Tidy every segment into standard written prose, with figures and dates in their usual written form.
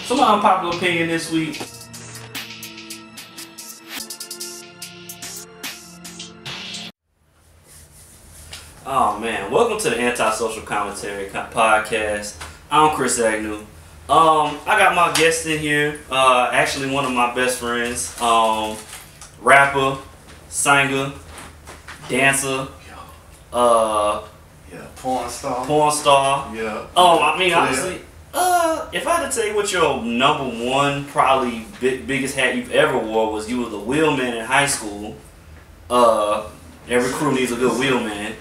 So my unpopular opinion this week. Oh man, welcome to the Antisocial Commentary Podcast. I'm Chris Agnew. I got my guest in here. Actually one of my best friends. Rapper, singer, dancer. Porn star. Porn star. Yeah. I mean, honestly, if I had to tell you what your number one, probably biggest hat you've ever wore was, you were the wheelman in high school. Every crew needs a good wheelman.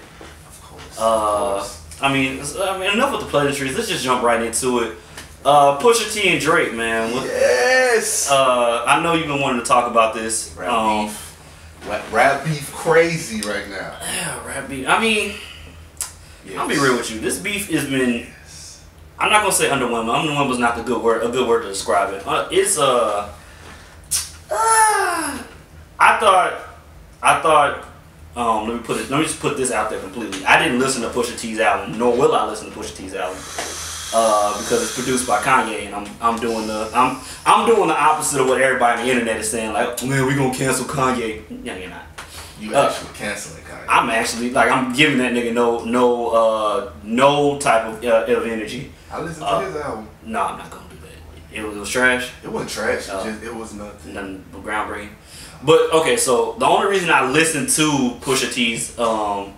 I mean, enough with the pleasantries. Let's just jump right into it. Pusha T and Drake, man. Yes. I know you've been wanting to talk about this. Rap beef crazy right now. Yeah, rap beef. I mean, yes. I'll be real with you. This beef has been. I'm not gonna say underwhelming. Underwhelming is not a good word to describe it. I thought. Let me just put this out there completely. I didn't listen to Pusha T's album, nor will I listen to Pusha T's album, because it's produced by Kanye, and I'm doing the opposite of what everybody on the internet is saying. Like, man, we gonna cancel Kanye. Yeah, you're not. You actually canceling Kanye. I'm actually I'm giving that nigga no type of energy. I listened to his album. No, I'm not gonna do that. It was trash. It wasn't trash. It was nothing but groundbreaking. But okay, so the only reason I listened to Pusha T's, I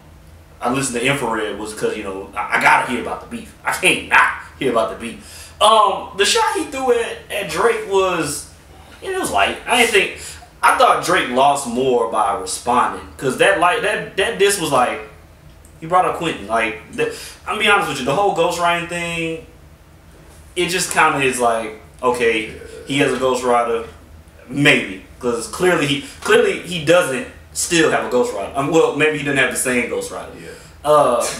listened to Infrared was because I gotta hear about the beef. I can't not hear about the beef. The shot he threw at Drake was, it was light. I thought Drake lost more by responding, because that diss was like, he brought up Quentin. Like, I'm be honest with you, the whole ghostwriting thing, it just kind of is like, okay, he has a ghostwriter, maybe. Because clearly he doesn't still have a ghostwriter. Well, maybe he didn't have the same ghostwriter. Yeah.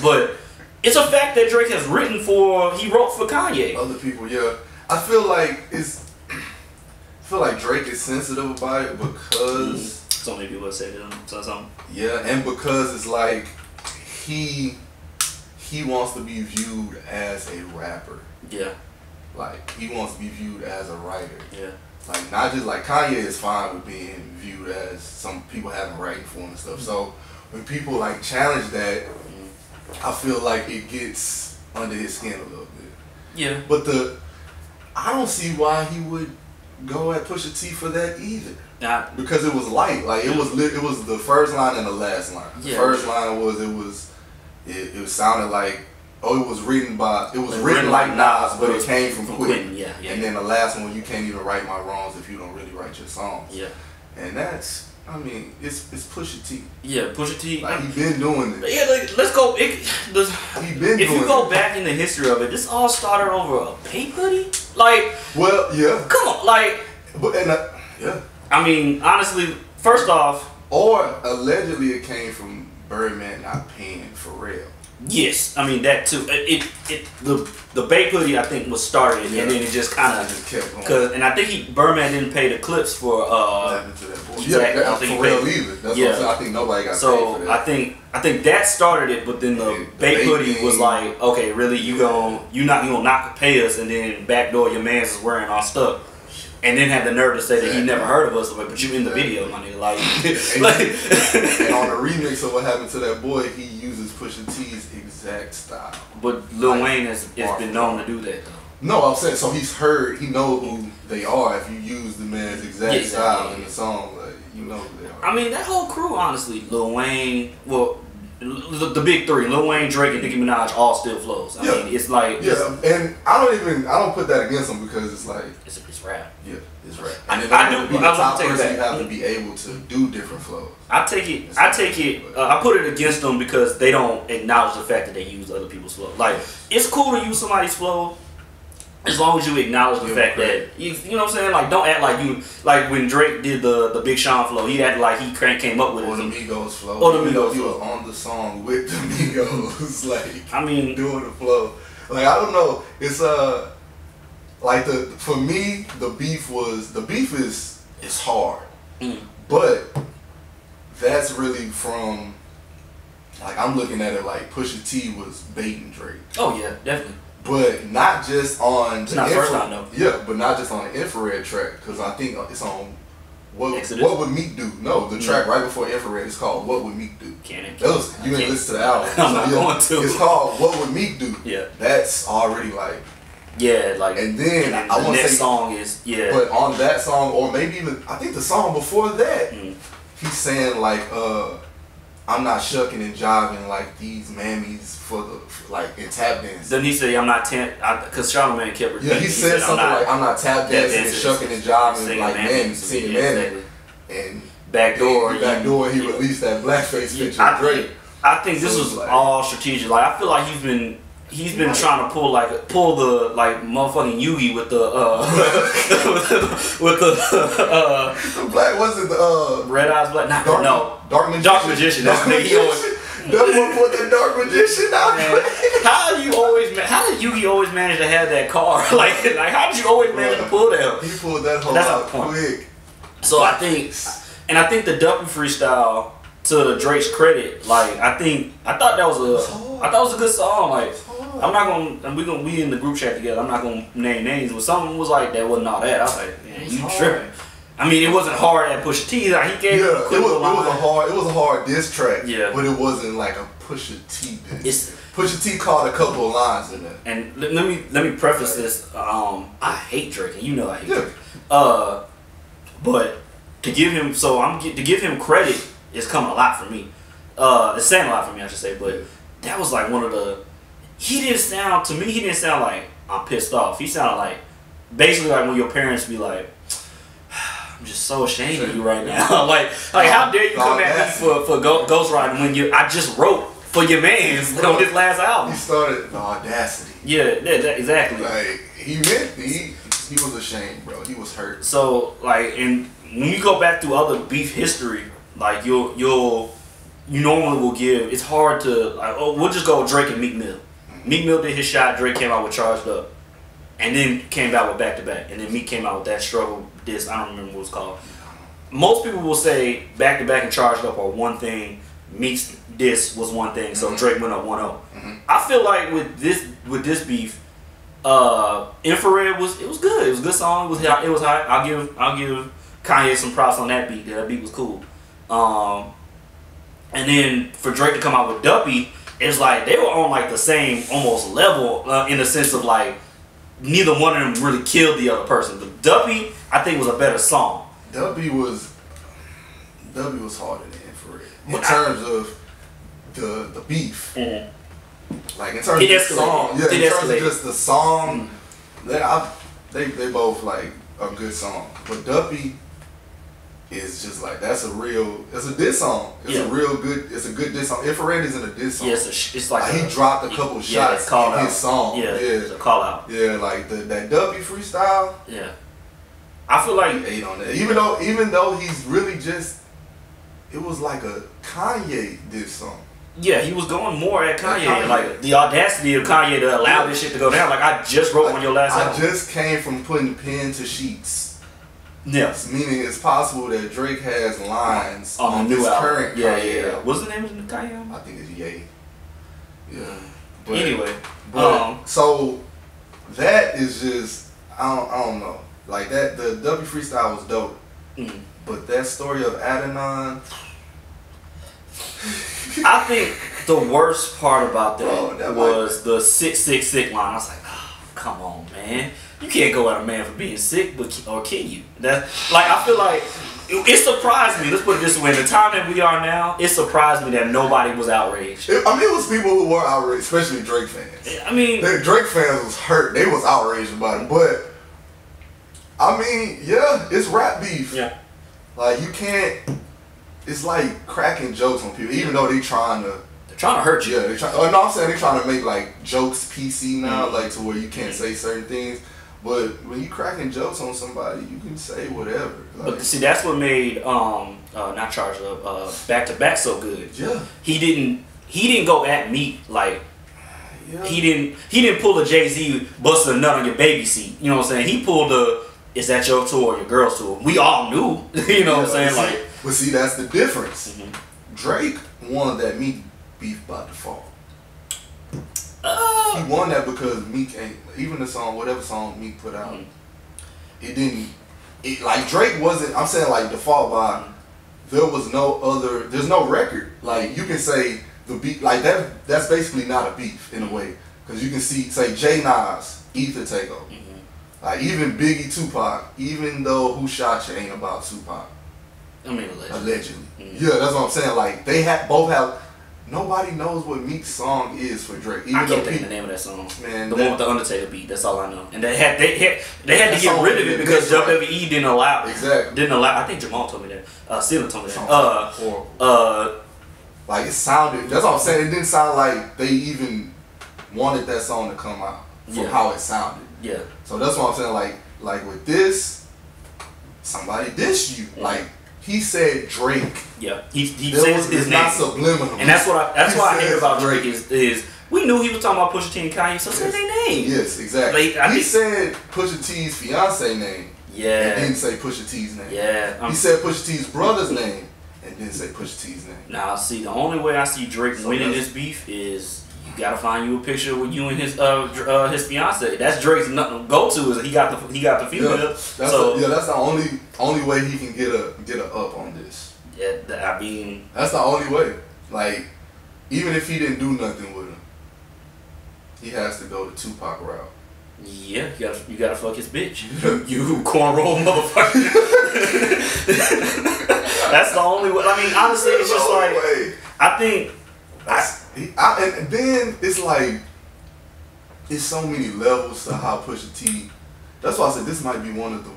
But it's a fact that Drake has he wrote for Kanye. Other people, yeah. I feel like Drake is sensitive about it because so many people have said something. Yeah, and because it's like he wants to be viewed as a rapper. Yeah. Like, he wants to be viewed as a writer. Yeah. Like, not just like Kanye is fine with being viewed as some people having writing for him and stuff. So when people like challenge that, I feel like it gets under his skin a little bit. Yeah. But I don't see why he would go at Pusha T for that either. Because it was light. Like, it was the first line and the last line. The first line was it sounded like, it was written like Nas, but it came from Quentin. Yeah. And then the last one, you can't even right my wrongs if you don't really write your songs. Yeah. And that's, it's Pusha T. Yeah, Pusha T. Like, he been doing this. Yeah, like, let's go. If you go back in the history of it, this all started over a pay hoodie. Like, well, yeah. Come on, like. But yeah. Honestly, first off, or allegedly it came from Birdman not paying Pharrell. Yes, that too. The Bape hoodie, I think, was started, and then it just kind of kept going. And I think Birdman didn't pay the clips for Exactly. I think Pharrell either. That's what I'm saying. I think nobody got paid for that. I think that started it, but then the Bape hoodie was like, okay, really, you not gonna pay us, and then backdoor your man's is wearing our stuff. And then had the nerve to say that he never heard of us, but you in the video, my nigga. And on the remix of What Happened to That Boy, he uses Pusha T's exact style. But Lil Wayne has been known to do that, though. No, I'm saying, so he knows who they are if you use the man's exact style in the song. Like, you know who they are. That whole crew, honestly, Lil Wayne, the big three, Lil Wayne, Drake, and Nicki Minaj, all still flows. It's like... Yeah, and I don't put that against them, because it's like... It's rap. Yeah, it's rap. And you have to be able to do different flows. I put it against them because they don't acknowledge the fact that they use other people's flow. Like, it's cool to use somebody's flow, as long as you acknowledge the fact that you know what I'm saying. Like, don't act like you when Drake did the Big Sean flow. He acted like he came up with or it. the Migos flow. Or the Migos flow. He was on the song with the Migos, like doing the flow. Like, I don't know. It's like for me the beef is hard, but that's really from, like, I'm looking at it like Pusha T was baiting Drake. Oh yeah, definitely. but not just on it's not first time though. Yeah, but not just on the Infrared track, because I think it's on What Would Meek Do? No, the track right before Infrared is called What Would Meek Do. You didn't listen to the album. I'm not going to. It's called What Would Meek Do. Yeah. That's already like. Yeah, like. And then I want to say. The next song is, yeah. But on that song, or maybe even, I think the song before that, he's saying like, I'm not shucking and jiving like these mammies like in tap dance. Then he said, I'm not because Charlamagne kept repeating. Yeah, he said something like, I'm not tap dancing and shucking and jiving like mammies, singing mammies. And Backdoor, he released that blackface picture of Drake. I think this was like, all strategic. Like I feel like he's been trying to pull the like motherfucking Yugi with the with the black, was it the Red Eyes Black? Dark Magician. Dark Magician. That's the he always. That one put the Dark Magician out. How did Yugi always manage to have that car? like how did you always manage to pull that? He pulled that whole out quick. So I think the Duppy freestyle, to Drake's credit, like I thought that was a good song. Like I'm not gonna we in the group chat together. I'm not gonna name names, but something was like that wasn't all that. I was like, man, you tripping. I mean, it wasn't hard at Pusha T. Like, he gave it was a hard diss track. Yeah, but it wasn't like a Pusha T diss. Pusha T caught a couple of lines in there. And let me preface this. I hate Drake, and you know I hate Drake. But to give him credit is coming a lot from me. It's saying a lot for me, I should say. But that was like one of the. He didn't sound like I'm pissed off. He sounded like basically like when your parents be like, I'm just so ashamed of you right now. like how dare you come at me for ghostwriting when I just wrote for your man's on his last album. He started the audacity. Yeah, exactly. Like he meant he was ashamed, bro. He was hurt. So like, and when you go back through other beef history, like you normally will give. It's hard to like. Oh, we'll just go with Drake and Meek Mill. Meek Mill did his shot. Drake came out with Charged Up, and then came out with Back to Back, and then Meek came out with that struggle. This I don't remember what it's called. Most people will say Back to Back and Charged Up are one thing. Meek's diss was one thing, so Drake went up 1-0. I feel like with this beef, Infrared was good. It was a good song. It was hot. I'll give Kanye some props on that beat. That beat was cool. And then for Drake to come out with Duppy, it's like they were on like the same almost level in the sense of like neither one of them really killed the other person. But Duppy, I think, was a better song. Duppy was harder than Infrared in terms of the beef. Like in terms of the song, in terms of just the song, they both like a good song. But Duppy is just like it's a diss song. It's a good diss song. Infrared isn't a diss song. Yeah, it's like he dropped a couple shots in his song. Yeah, it's a call out. Yeah, like that Duppy freestyle. Yeah, I feel like he ate on that. Even though he's really just, it was like a Kanye diss song. Yeah, he was going more at Kanye. Like the audacity of Kanye to allow this shit to go down. Like I just wrote on your last album. I just came from putting pen to sheets. Yes. Meaning it's possible that Drake has lines on the new current Kanye. Yeah. What's the name of the Kanye album? I think it's Ye. Yeah. But, anyway. So that is just I don't know. Like that the W freestyle was dope. But that story of Adnan, I think the worst part about that was the 666 line. I was like, oh, come on, man. You can't go at a man for being sick or kill you. I feel like it surprised me. Let's put it this way. In the time that we are now, it surprised me that nobody was outraged. It was people who were outraged, especially Drake fans. I mean, the Drake fans was hurt. They was outraged about it. But, I mean, yeah, it's rap beef. Yeah. Like, you can't, it's like cracking jokes on people, even though they're trying to hurt you. Yeah, I'm saying they're trying to make like jokes PC now, like to where you can't say certain things. But when you cracking jokes on somebody, you can say whatever. Like, but see, that's what made not Charged Up, Back to Back so good. Yeah. He didn't go at Meek like he didn't pull a Jay-Z busting a nut on your baby seat. You know what I'm saying? He pulled is that your tour or your girl's tour? We all knew. You know what I'm saying? But see, that's the difference. Drake wanted that Meek beef by default. he won that because Meek ain't even the song, whatever song Meek put out. It didn't. It like Drake wasn't. I'm saying like default by. There was no other. There's no record. Like you can say the beat like that. That's basically not a beef in a way because you can say Jay Nas, Ether Takeover. Like even Biggie, Tupac. Even though Who Shot You ain't about Tupac. I mean allegedly. Yeah, that's what I'm saying. Like they both have. Nobody knows what Meek's song is for Drake. Even I can't think of the name of that song. Man, the one with the Undertaker beat. That's all I know. And they had to get rid of it because WWE didn't allow it. Exactly. Didn't allow. I think Jamal told me that. Steven told me that. Like it sounded. That's what I'm saying. It didn't sound like they even wanted that song to come out from how it sounded. Yeah. So that's what I'm saying. Like with this, somebody dissed you. Like. He said Drake. Yeah, he says his name. Not subliminal. And that's why I hate about Drake is we knew he was talking about Pusha T and Kanye, so say their name. Yes, exactly. He said Pusha T's fiance name. Yeah. And didn't say Pusha T's name. Yeah. He said Pusha T's brother's name and didn't say Pusha T's name. Now see, the only way I see Drake winning this beef is you gotta find you a picture with you and his fiance. That's Drake's go-to is he got the female. Yeah, that's the only way he can get a up on this. Yeah, I mean that's the only way. Like even if he didn't do nothing with him, he has to go the Tupac route. Yeah, you gotta fuck his bitch. You cornrow motherfucker. That's the only way. I mean, honestly, it's just like I think. And then it's like it's so many levels to how Pusha T. That's why I said this might be one of the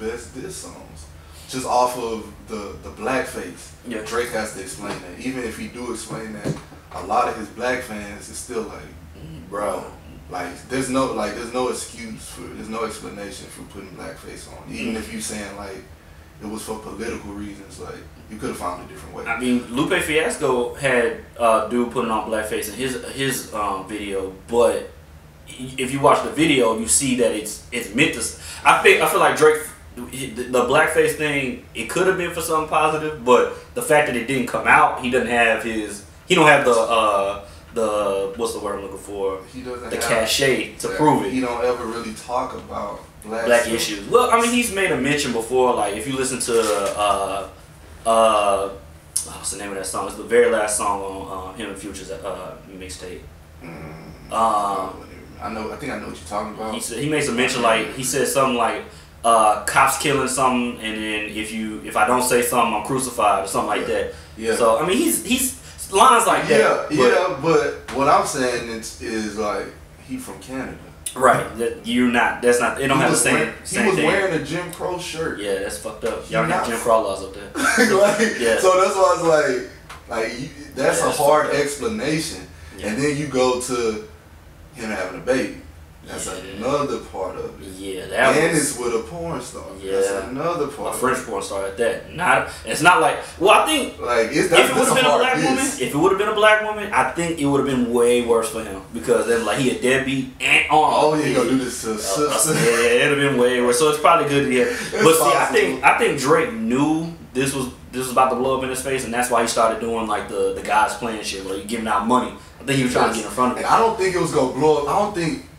best diss songs, just off of the blackface. Yeah. Drake has to explain that. Even if he do explain that, a lot of his black fans is still like, bro, like there's no excuse for, there's no explanation for putting blackface on. Even if you saying like it was for political reasons, like. You could have found a different way. I mean, Lupe Fiasco had dude putting on blackface in his video, but if you watch the video, you see that it's meant to. I feel like Drake, the blackface thing, it could have been for something positive, but the fact that it didn't come out, he don't have the what's the word I'm looking for? He doesn't the have cachet to prove it. He don't ever really talk about black issues. Well, I mean, he's made a mention before. Like if you listen to what's the name of that song? It's the very last song on him and Future's mixtape. I think I know what you're talking about. He makes a mention like he said something like cops killing something, and then if I don't say something, I'm crucified or something like that. Yeah. So I mean he's lines like that. Yeah, but what I'm saying is like he from Canada. Right, you're not. That's not. It don't have the same. He was wearing a Jim Crow shirt. Yeah, that's fucked up. Y'all got Jim Crow laws up there. Yeah. So that's why I was like that's a hard explanation, and then you go to him having a baby. That's another part of it. Yeah, it's with a porn star. Yeah, that's another part. A French porn star at that. It's not like. Well, I think if it would have been a black woman, I think it would have been way worse for him because then like he a deadbeat and on. Oh yeah, gonna do this to his sister. Yeah, it'd have been way worse. So it's probably good to hear. But see, I think Drake knew this was about to blow up in his face, and that's why he started doing like the guys playing shit, like giving out money. I think he was trying to get in front of it. And I don't think it was gonna blow up. I don't think.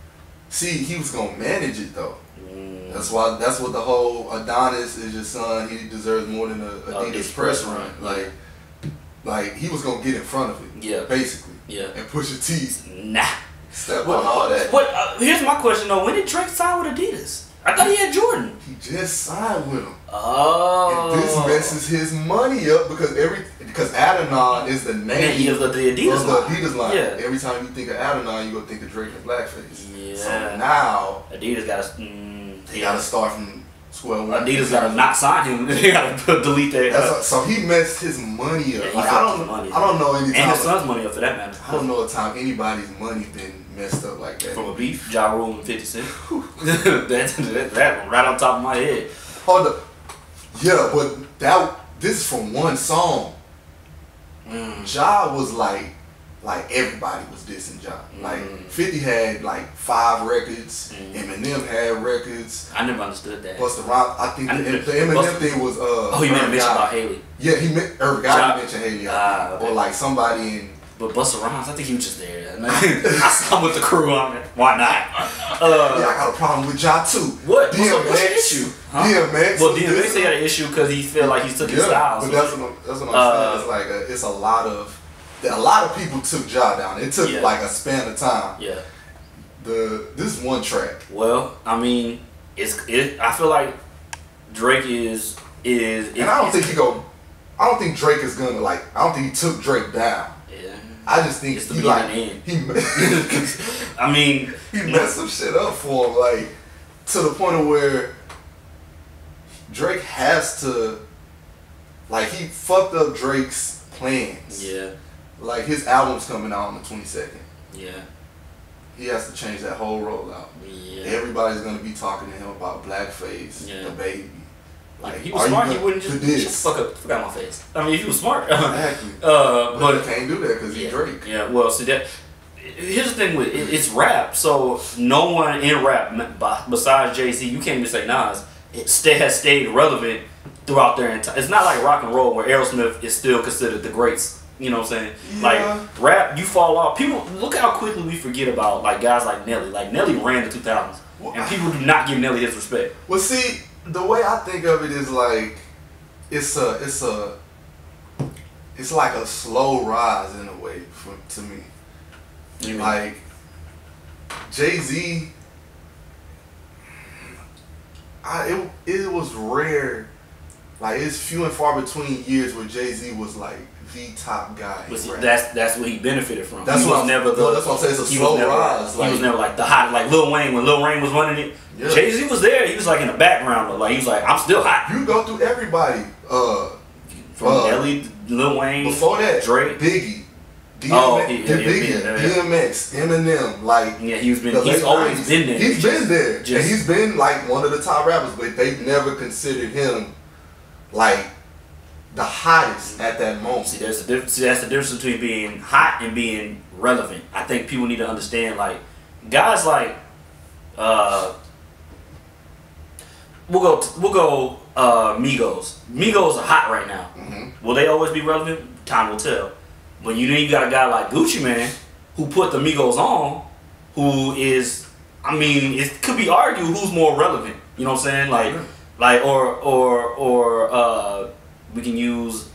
See, he was gonna manage it though. That's why. That's what the whole Adonis is your son. He deserves more than a Adidas press run. Like he was gonna get in front of it. Yeah. Basically. Yeah. And Pusha T. Nah. Step on all that. But here's my question though: when did Drake sign with Adidas? I thought he had Jordan. He just signed with him. Oh. And this messes his money up because Adonai is the name of the Adidas line. Yeah. Every time you think of Adonai, you gonna think of Drake and blackface. Yeah. So now Adidas got they gotta start from square one. Adidas gotta not sign him. They gotta delete that. So he messed his money up. Yeah, like, I don't know any time. And his son's money up for that matter. I don't know a time anybody's money been messed up like that. From a beef, Ja Rule and 50 Cent. that right on top of my head. Hold up. Yeah, but this is from one song. Ja was like everybody was dissing Ja. Like 50 had like 5 records. Eminem had records. I never understood that. Busta Rhymes. I think the Eminem thing was you meant mention about Haley. Yeah, Irv Gotti mentioned Haley. Or like somebody in But Busta Rhymes, I think he was just there. I'm with the crew on it. Why not? Yeah, I got a problem with Ja too. What's the issue? Huh? DMX. Well, DMX got an issue because he felt like he took his style. But that's what I'm saying. It's like it's a lot of people took Ja down. It took like a span of time. Yeah. This one track. Well, I mean, I feel like Drake is. And I don't think Drake is gonna I don't think he took Drake down. Yeah. I just think it's the end. I mean, he messed some shit up for him, to the point of where Drake has to, he fucked up Drake's plans. Yeah. His album's coming out on the 22nd. Yeah. He has to change that whole rollout. Yeah. Everybody's gonna be talking to him about blackface, the baby. If he was smart, he wouldn't just fuck out my face. I mean, if he was smart. Exactly. But he can't do that because he's Drake. Yeah, well, see that. Here's the thing with it's rap, so no one in rap besides Jay-Z, you can't even say Nas, has stayed relevant throughout their entire. It's not like rock and roll where Aerosmith is still considered the greats. You know what I'm saying? Yeah. Rap, you fall off. People look how quickly we forget about guys like Nelly. Nelly ran the 2000s, and people do not give Nelly his respect. Well, see, the way I think of it is it's like a slow rise in a way to me. Jay-Z, it was rare. It's few and far between years where Jay-Z was the top guy. But see, that's what he benefited from. That's what I'm saying. It's a slow rise. He was never the hot Lil Wayne when Lil Wayne was running it. Yeah. Jay-Z was there. He was in the background, but he was I'm still hot. You go through everybody. From Nelly, Lil Wayne, before that, Drake, Biggie, DMX, Eminem. He's always been there. He's been there, and he's been one of the top rappers, but they've never considered him the hottest at that moment. See, that's the difference between being hot and being relevant. I think people need to understand, guys we'll go Migos. Migos are hot right now. Mm-hmm. Will they always be relevant? Time will tell. But you got a guy like Gucci Mane who put the Migos on, who is, it could be argued who's more relevant. You know what I'm saying? We can use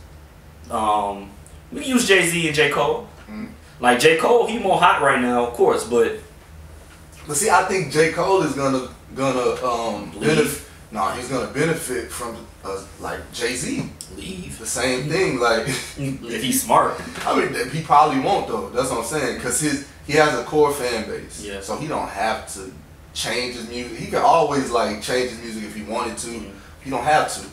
Jay-Z and J. Cole. Mm-hmm. J. Cole, he more hot right now, of course, but see, I think J. Cole is gonna benefit. No, he's gonna benefit from Jay-Z. Leave. The same thing, if he's smart. He probably won't though. That's what I'm saying, because he has a core fan base. Yeah. So he don't have to change his music. He can always change his music if he wanted to. Mm-hmm. He don't have to.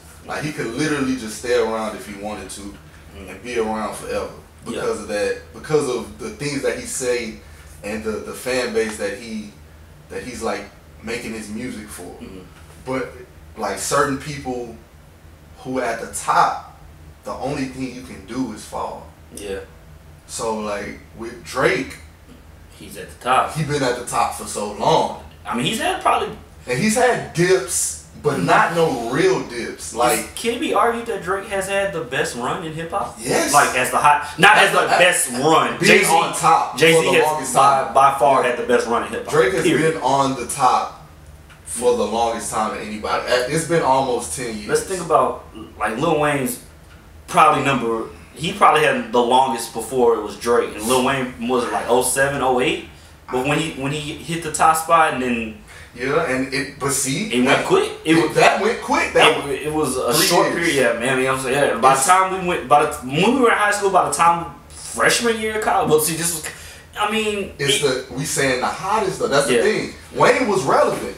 He could literally just stay around if he wanted to, and be around forever because of that. Because of the things that he say, and the fan base that he's making his music for. Mm-hmm. But certain people who at the top, the only thing you can do is fall. Yeah. So with Drake, he's at the top. He's been at the top for so long. He's had dips, but not no real dips. Can it be argued that Drake has had the best run in hip hop? Yes. As the hot, not as the best run. Jay-Z on top. Jay-Z has by far had the best run in hip hop. Drake has been on the top for the longest time than anybody. It's been almost 10 years. Let's think about Lil Wayne's he probably had the longest before it was Drake, and Lil Wayne was 07, 08. But when he hit the top spot, and then it went quick. That went quick. It was a short period, man. You know what I'm saying? By the time when we were in high school, by the time freshman year of college, well, see, this was. We saying the hottest though. That's the thing. Wayne was relevant.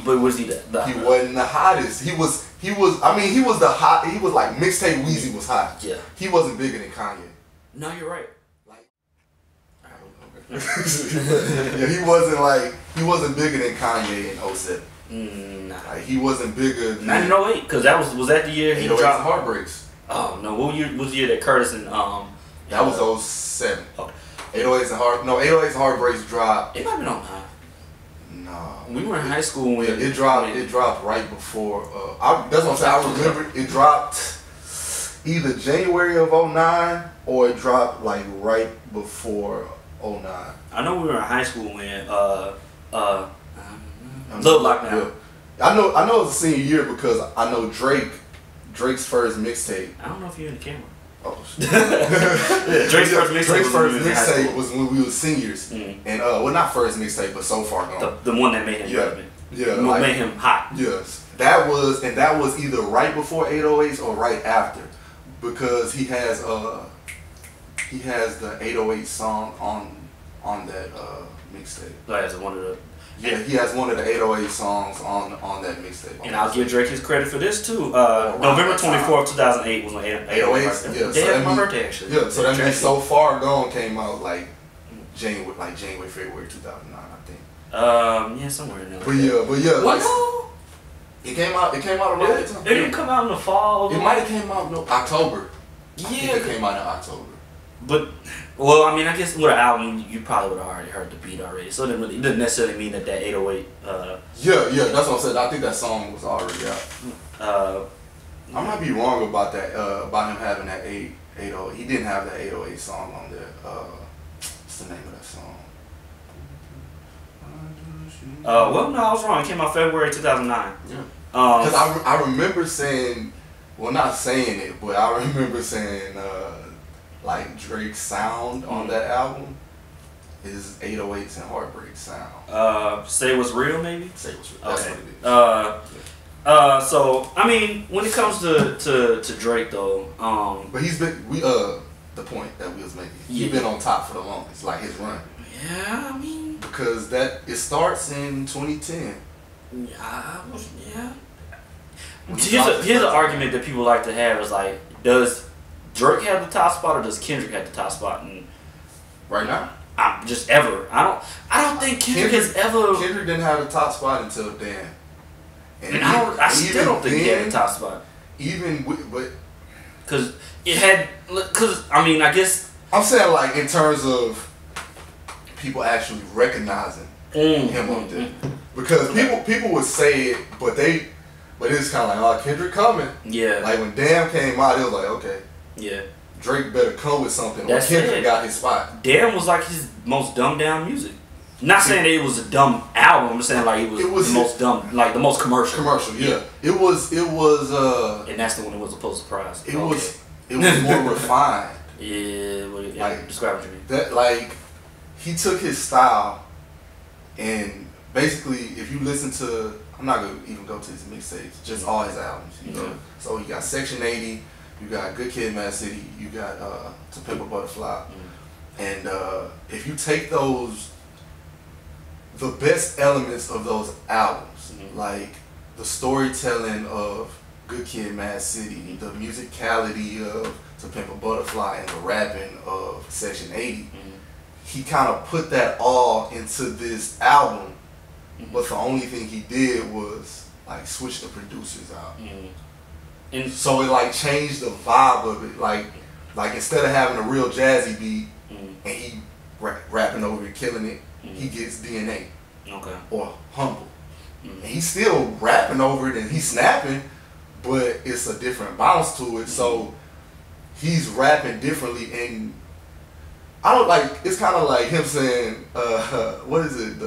But was he he wasn't the hottest. He was the hot. He was mixtape Weezy was hot. Yeah. He wasn't bigger than Kanye. No, you're right. I don't know. Yeah, he wasn't bigger than Kanye in 07. Nah. He wasn't bigger than. Not in 08, because was that the year he dropped Heartbreaks. Oh no, what year was the year that Curtis and that was 07. Okay. 808s and Heartbreaks dropped. It might have been 09. No. We were in high school when it dropped right before. That's what I'm saying. I remember it dropped either January of 09 or it dropped like right before 09. I know we were in high school when Love Lockdown. Yeah. I know it's a senior year because I know Drake's first mixtape. I don't know if you're in the camera. Oh shit. Yeah, Drake's first mixtape was when we were seniors. And well, not first mixtape, but So Far Gone. The one that made him relevant. Yeah, the one made him hot. Yes. That was either right before 808s or right after, because he has the 808 song on that mixtape. As one of the he has one of the 808 songs on that mixtape. And I'll give Drake his credit for this too. November 24th, 2008 was when 808s. Yeah, day after my birthday actually. Yeah, so that means So Far Gone came out like January, February 2009, I think. Yeah, somewhere in there. But yeah, like no. it came out around that time. It didn't come out in the fall. It might have came out in October. Yeah, it came out in October. But well, I mean, I guess with an album, you probably would have already heard the beat already. So it doesn't necessarily mean that 808. Yeah, that's what I said. I think that song was already out. I might be wrong about that. About him having that 808. He didn't have that 808 song on there. What's the name of that song? Well, no, I was wrong. It came out February 2009. Yeah. Because I remember saying, well, not saying it, but I remember saying like Drake's sound on that album is 808s and heartbreak sound. Say What's Real, maybe. Say What's Real. That's okay. What it is. So I mean, when it comes to Drake though, but he's been the point that we was making. He's been on top for the longest, like his run. Yeah, I mean, because it starts in 2010. Yeah. Here's an argument that people like to have is like, does Drake have the top spot or does Kendrick have the top spot? And right now, just ever. I don't think Kendrick has ever. Kendrick didn't have the top spot until Damn. And I still don't think he had the top spot. Even but because it had, because I mean, I guess I'm saying like in terms of people actually recognizing him up there, because people would say it, but it's kind of like, oh, Kendrick coming. Yeah. Like when Damn came out, it was like, okay. Yeah. Drake better come with something. Or Kendrick got his spot. Damn was like his most dumbed down music. Not saying that it was a dumb album. I'm saying like it was the most dumb, like the most commercial. Commercial, yeah. It was. And that's the one that was a Pulitzer Prize. It was more refined. Yeah. Like describe what you mean. That like he took his style and basically, if you listen to, I'm not gonna even go to his mixtapes, just all his albums. You know. So you got Section 80. You got Good Kid, Mad City. You got To Pimp a Butterfly. And if you take those, the best elements of those albums, like the storytelling of Good Kid, Mad City, the musicality of To Pimp a Butterfly, and the rapping of Section 80, he kind of put that all into this album. But the only thing he did was like switch the producers out. And so it like changed the vibe of it. Like instead of having a real jazzy beat and he rapping over it, killing it, he gets DNA. Okay. Or Humble. And he's still rapping over it and he's snapping, but it's a different bounce to it. So he's rapping differently, and I don't like, it's kind of like him saying, what is it,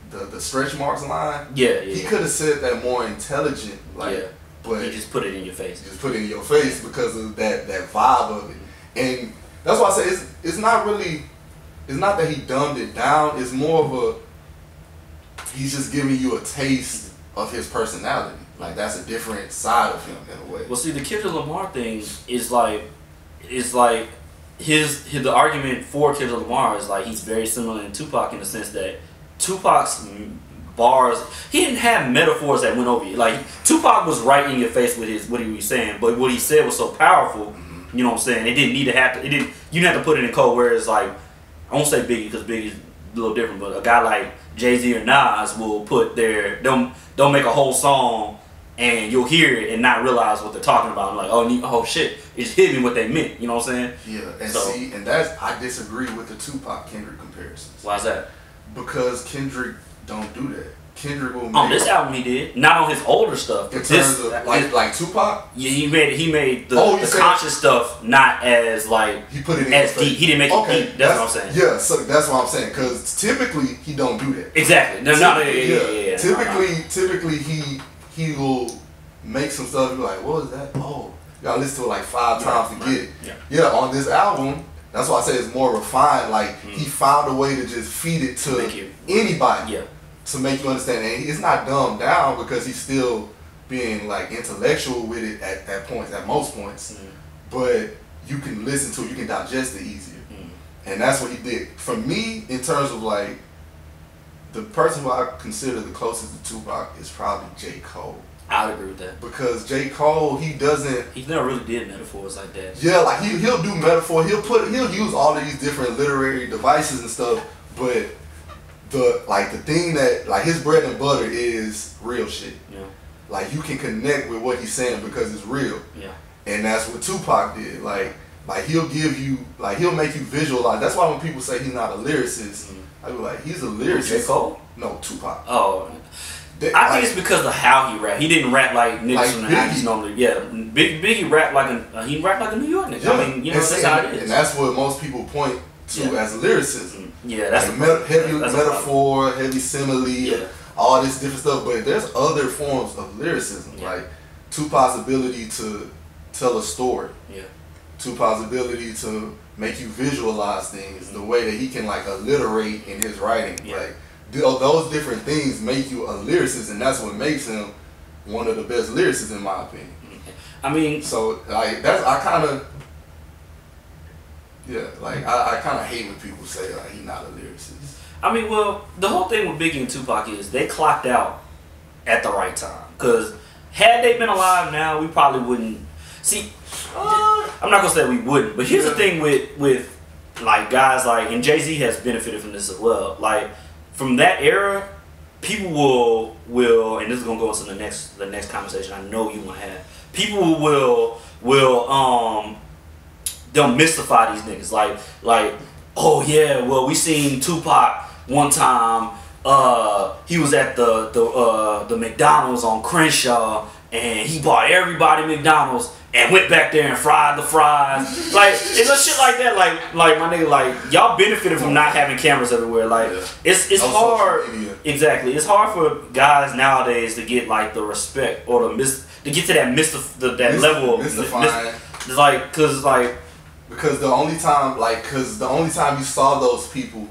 the stretch marks line? Yeah. He could have said that more intelligent, like, but he just put it in your face. Just put it in your face because of that vibe of it. And that's why I say it's not really, it's not that he dumbed it down, it's more of he's just giving you a taste of his personality. Like that's a different side of him in a way. Well, see, the Kendrick Lamar thing is like the argument for Kendrick Lamar is like he's very similar to Tupac in the sense that Tupac's bars, he didn't have metaphors that went over you. Like Tupac was right in your face with what he was saying, but what he said was so powerful. You know what I'm saying? It didn't need to happen. You didn't have to put it in code. Whereas like, I won't say Biggie because Biggie's a little different, but a guy like Jay-Z or Nas will put they'll make a whole song and you'll hear it and not realize what they're talking about. I'm like, oh shit, it just hit me what they meant. You know what I'm saying? Yeah, and and I disagree with the Tupac Kendrick comparisons. Why's that? Because Kendrick don't do that. Kendrick will make. On this album he did. Not on his older stuff. In terms of like Tupac? Yeah, he made the conscious stuff not as like he put it in as deep. He didn't make it deep. That's what I'm saying. Yeah, so that's what I'm saying. Because typically he don't do that. Exactly. Yeah. Typically he will make some stuff and be like, what was that? Oh, you gotta listen to it like 5 times to get it. Yeah, on this album, that's why I say it's more refined. Like he found a way to just feed it to anybody. Yeah. To make you understand, and it's not dumbed down because he's still being like intellectual with it at most points, but you can listen to it, you can digest it easier, and that's what he did. For me, in terms of like the person who I consider the closest to Tupac is probably J. Cole. I'd agree with that because J. Cole he never really did metaphors like that. Yeah, like he'll do metaphor, he'll use all of these different literary devices and stuff, but the thing that like his bread and butter is real shit. Yeah. Like you can connect with what he's saying because it's real. Yeah. And that's what Tupac did. Like he'll give you he'll make you visualize. That's why when people say he's not a lyricist, I be like he's a lyricist. J. Cole? No, Tupac. Oh. I think it's because of how he rap. He didn't rap like niggas from the 90s normally. Yeah, Biggie rapped like a New York nigga. Yeah. I mean, that's how it is. And that's what most people point to as lyricism. Yeah, that's heavy metaphor, heavy simile, all this different stuff. But there's other forms of lyricism, like Tupac's ability to tell a story. Yeah. Tupac's ability to make you visualize things, the way that he can like alliterate in his writing. Yeah. Like those different things make you a lyricist, and that's what makes him one of the best lyricists in my opinion. I mean, so like I kind of hate when people say like he's not a lyricist. I mean, well, the whole thing with Biggie and Tupac is they clocked out at the right time. Because had they been alive now, we probably wouldn't. See, I'm not gonna say we wouldn't, but here's the thing with like guys like, and Jay-Z has benefited from this as well. Like from that era, people will, and this is gonna go into the next conversation I know you want to have. People will they'll mystify these niggas like oh yeah, well we seen Tupac one time, he was at the McDonald's on Crenshaw and he bought everybody McDonald's and went back there and fried the fries. Like it's a shit like that. Like my nigga, like y'all benefited from not having cameras everywhere. Like it's hard. Exactly, it's hard for guys nowadays to get like the respect or to get to that level. Like because the only time you saw those people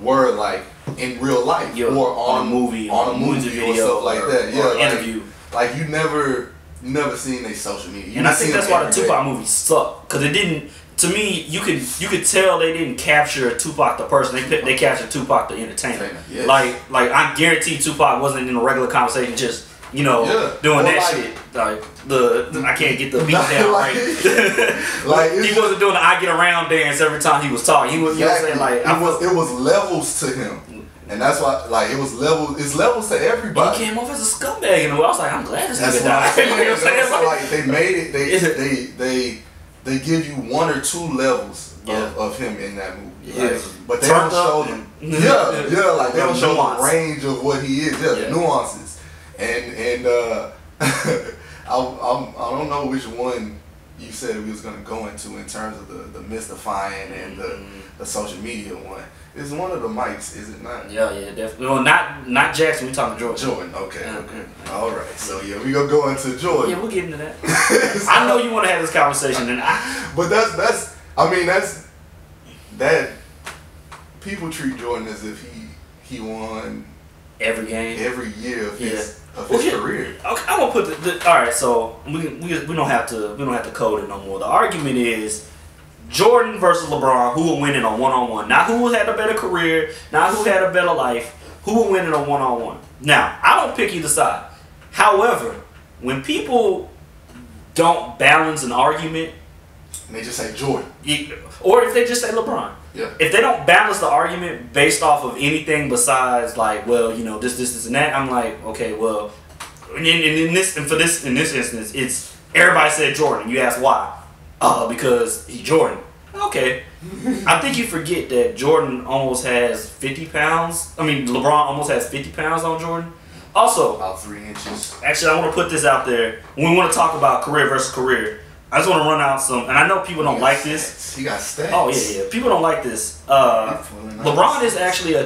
were like in real life or on a movie video or stuff like that. Yeah, like, interview. Like you never seen a social media. And I think that's why the Tupac movies suck, because it didn't. To me, you could tell they didn't capture Tupac the person. They captured Tupac the entertainer. Yes. Like I guarantee Tupac wasn't in a regular conversation just doing that shit. Like I can't get the beat down right. He wasn't doing the I get around dance every time he was talking. He was you know what I'm saying, it was levels to him. And that's why, like, it's levels to everybody. He came off as a scumbag, and I was like, I'm glad this nigga died. You know what I'm saying? Like, they made it. They give you 1 or 2 levels of him in that movie. Yeah. Like, but they don't show them. Like they don't show the range of what he is. The nuances. And I don't know which one you said we was gonna go into in terms of the mystifying and the social media one. It's one of the mics, is it not? Yeah, definitely. Well, not Jackson. We talking Jordan. Jordan, okay. All right. So we gonna go into Jordan. Yeah, we'll get into that. I know you want to have this conversation, but that's that. People treat Jordan as if he won every game, every year of his career. Okay, I'm gonna put all right. So we don't have to code it no more. The argument is Jordan versus LeBron, who will win in a one-on-one. Not who had a better career, not who had a better life, who will win in a one-on-one. Now, I don't pick either side. However, when people don't balance an argument, and they just say Jordan, or if they just say LeBron, if they don't balance the argument based off of anything besides like, well, this and that, I'm like, okay, well, in this instance, it's everybody said Jordan. You ask why? Because he's Jordan. Okay. I think you forget that Jordan almost has 50 pounds. I mean, LeBron almost has 50 pounds on Jordan. Also, about 3 inches. Actually, I want to put this out there. When we want to talk about career versus career, I just want to run out some, and I know people don't like this. He got stats. Oh yeah. People don't like this. LeBron is actually a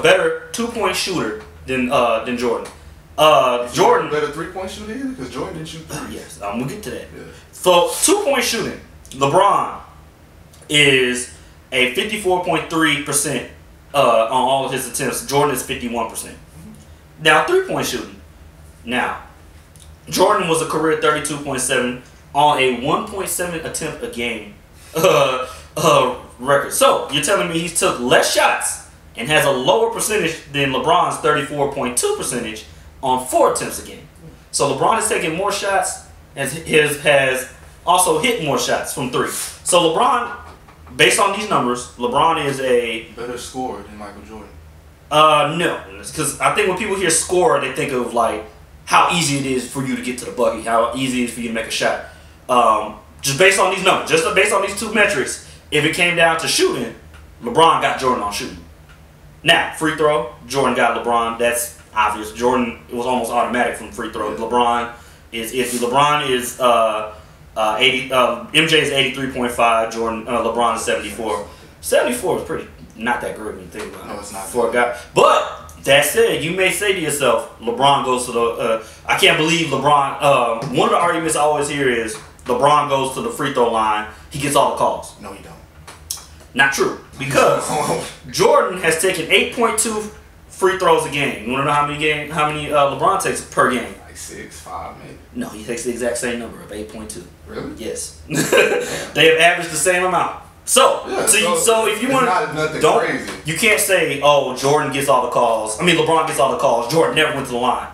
better 2-point shooter than Jordan. Jordan better 3-point shooter either, because Jordan didn't shoot 3. Yes, we'll get to that. Yeah. So 2-point shooting, LeBron is a 54.3% on all of his attempts. Jordan is 51%. Now 3-point shooting. Now Jordan was a career 32.7 on a 1.7 attempt a game record. So you're telling me he took less shots and has a lower percentage than LeBron's 34.2 percentage on 4 attempts a game. So LeBron has taken more shots and has also hit more shots from 3. So LeBron, based on these numbers, LeBron is a better scorer than Michael Jordan. No, because I think when people hear score, they think of like how easy it is for you to get to the bucket, how easy it is for you to make a shot. Just based on these numbers, just based on these 2 metrics, if it came down to shooting, LeBron got Jordan on shooting. Now, free throw, Jordan got LeBron. That's obvious. Jordan, it was almost automatic from free throw. Yeah. LeBron is iffy. LeBron is 80. MJ is 83.5. Jordan, LeBron is 74. 74 is pretty not that great when you think about it. No, it's not. For a guy, but that said, you may say to yourself, LeBron goes to the. I can't believe LeBron. One of the arguments I always hear is LeBron goes to the free throw line. He gets all the calls. No, he don't. Not true, because Jordan has taken 8.2 free throws a game. You want to know how many LeBron takes per game? Like 6, 5, maybe. No, he takes the exact same number of 8.2. Really? Yes. They have averaged the same amount. So, yeah, so if you want, you can't say, oh, Jordan gets all the calls. I mean, LeBron gets all the calls. Jordan never went to the line.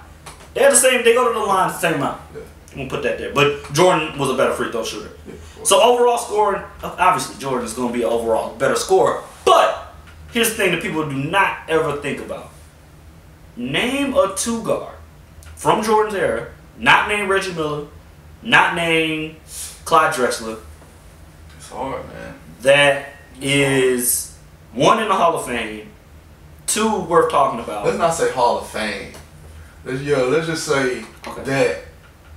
They have the same. They go to the line the same amount. Yeah. I'm gonna put that there. But Jordan was a better free throw shooter. Yeah, so overall scoring, obviously Jordan is gonna be an overall better scorer. But here's the thing that people do not ever think about. Name a 2 guard from Jordan's era, not named Reggie Miller, not named Clyde Drexler. It's hard, man. That is 1 in the Hall of Fame, 2 worth talking about. Let's not say Hall of Fame. Let's just say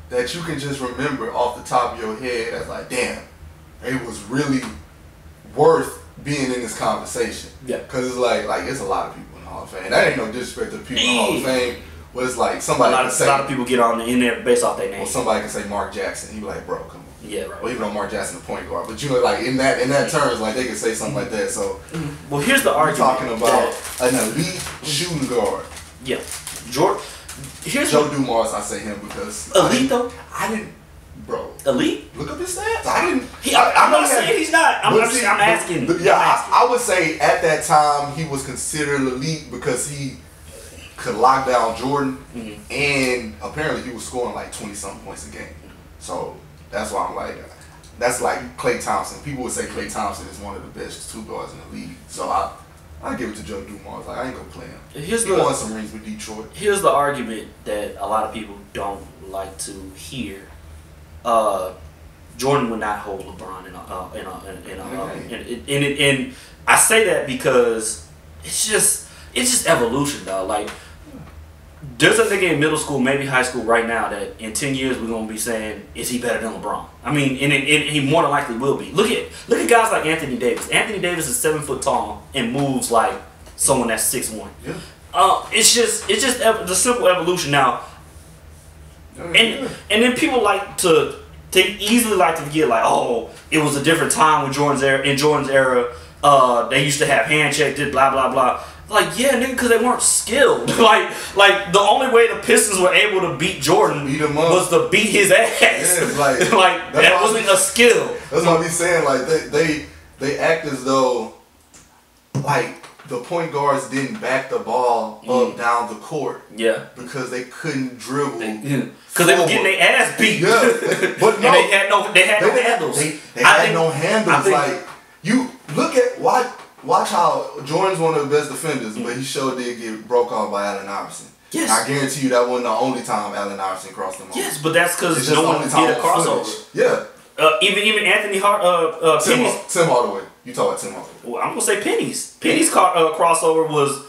that you can just remember off the top of your head as like, damn, it was really worth being in this conversation. Yeah. Because it's like it's a lot of people in the Hall of Fame. That ain't no disrespect to people in the Hall of Fame. But it's like somebody can say, a lot of people get on in there based off their name. Well, somebody can say Mark Jackson. He be like, bro, come on. Yeah, right. Well, even though Mark Jackson the point guard, but you know, like in that terms, like they can say something like that. So, well, here's the argument. We're talking about an elite shooting guard. Yeah, Jordan. Here's Joe Dumars. I say him because elite though. I didn't, bro. Elite. Look up his stats. I didn't. I'm not saying he's not. I'm asking. I would say at that time he was considered elite because he could lock down Jordan, and apparently he was scoring like 20-something points a game. So. That's why I'm like, that's like Klay Thompson. People would say Klay Thompson is one of the best 2 guards in the league. So I give it to Joe Dumars. Like I ain't gonna play him. He won some rings with Detroit. Here's the argument that a lot of people don't like to hear. Jordan would not hold LeBron and I say that because it's just evolution, dog. Like. There's a nigga in middle school, maybe high school right now that in 10 years we're gonna be saying, is he better than LeBron? I mean, and he more than likely will be. Look at guys like Anthony Davis. Anthony Davis is 7 foot tall and moves like someone that's 6'1". Yeah. It's just the simple evolution now. And then people they easily like to forget like, oh, it was a different time with Jordan's era. In Jordan's era, they used to have hand check, did blah blah blah. Like, yeah, nigga, because they weren't skilled. like the only way the Pistons were able to beat Jordan was to beat his ass. Yeah, like that wasn't a skill. That's what I'm saying. Like they act as though like the point guards didn't back the ball up down the court. Yeah. Because they couldn't dribble. Because they were getting their ass beat. Yeah. But no, they had no handles. They had no handles. Like you look at Watch how Jordan's one of the best defenders, but he sure did get broke off by Allen Iverson. Yes. And I guarantee you that wasn't the only time Allen Iverson crossed him off. Yes, but that's because no one did a crossover. Yeah. Even Anthony Tim Hardaway. You talk about Tim Hardaway. Well, I'm gonna say Penny's crossover was.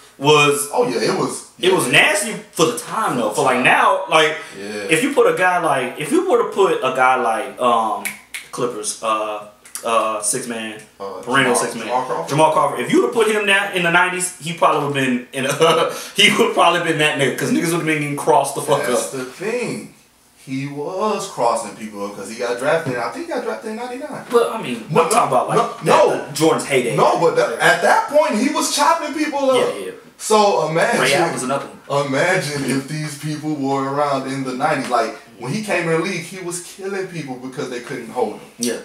Oh yeah, it was. It was nasty for the time though. For like now, like if you were to put a guy like Clippers, 6-man, perennial 6-man, Jamal Crawford. If you would have put him now in the '90s, he probably would have been he would probably been that nigga because niggas would have been getting crossed the fuck up. That's the thing. He was crossing people up because he got drafted. I think he got drafted in '99. But I mean, I'm talking about like Jordan's heyday. No, but at that point he was chopping people up. Yeah. So imagine if these people were around in the '90s. Like when he came in the league, he was killing people because they couldn't hold him. Yeah.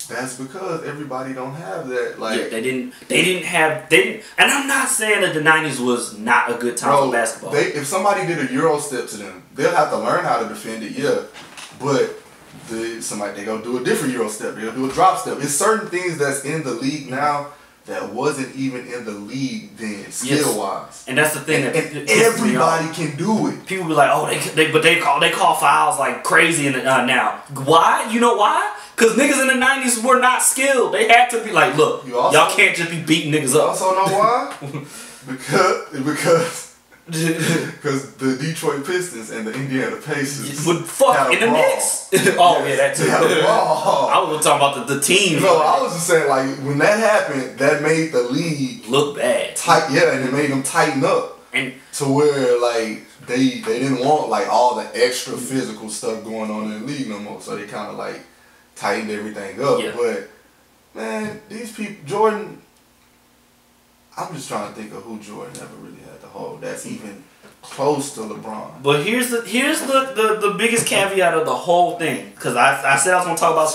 That's because everybody don't have that. Like they didn't, and I'm not saying that the '90s was not a good time for basketball. If somebody did a Euro step to them, they'll have to learn how to defend it. Yeah, but they gonna do a different Euro step. They'll do a drop step. It's certain things that's in the league now that wasn't even in the league then, skill wise. And that's the thing that everybody can do it. People be like, oh, they call fouls like crazy now. Why? You know why? Because niggas in the '90s were not skilled. They had to be like, look, y'all can't just be beating niggas up. You also know why? because the Detroit Pistons and the Indiana Pacers would fuck in the Knicks. Oh yeah, that too. I was talking about the team. No, I was just saying like when that happened, that made the league look bad. Tight, yeah, and it made them tighten up and to where like they didn't want like all the extra physical stuff going on in the league no more. So they kind of like tightened everything up. Yeah. But man, these people, Jordan. I'm just trying to think of who Jordan ever really had to hold. That's even close to LeBron. But here's the biggest caveat of the whole thing, because I said I was gonna talk about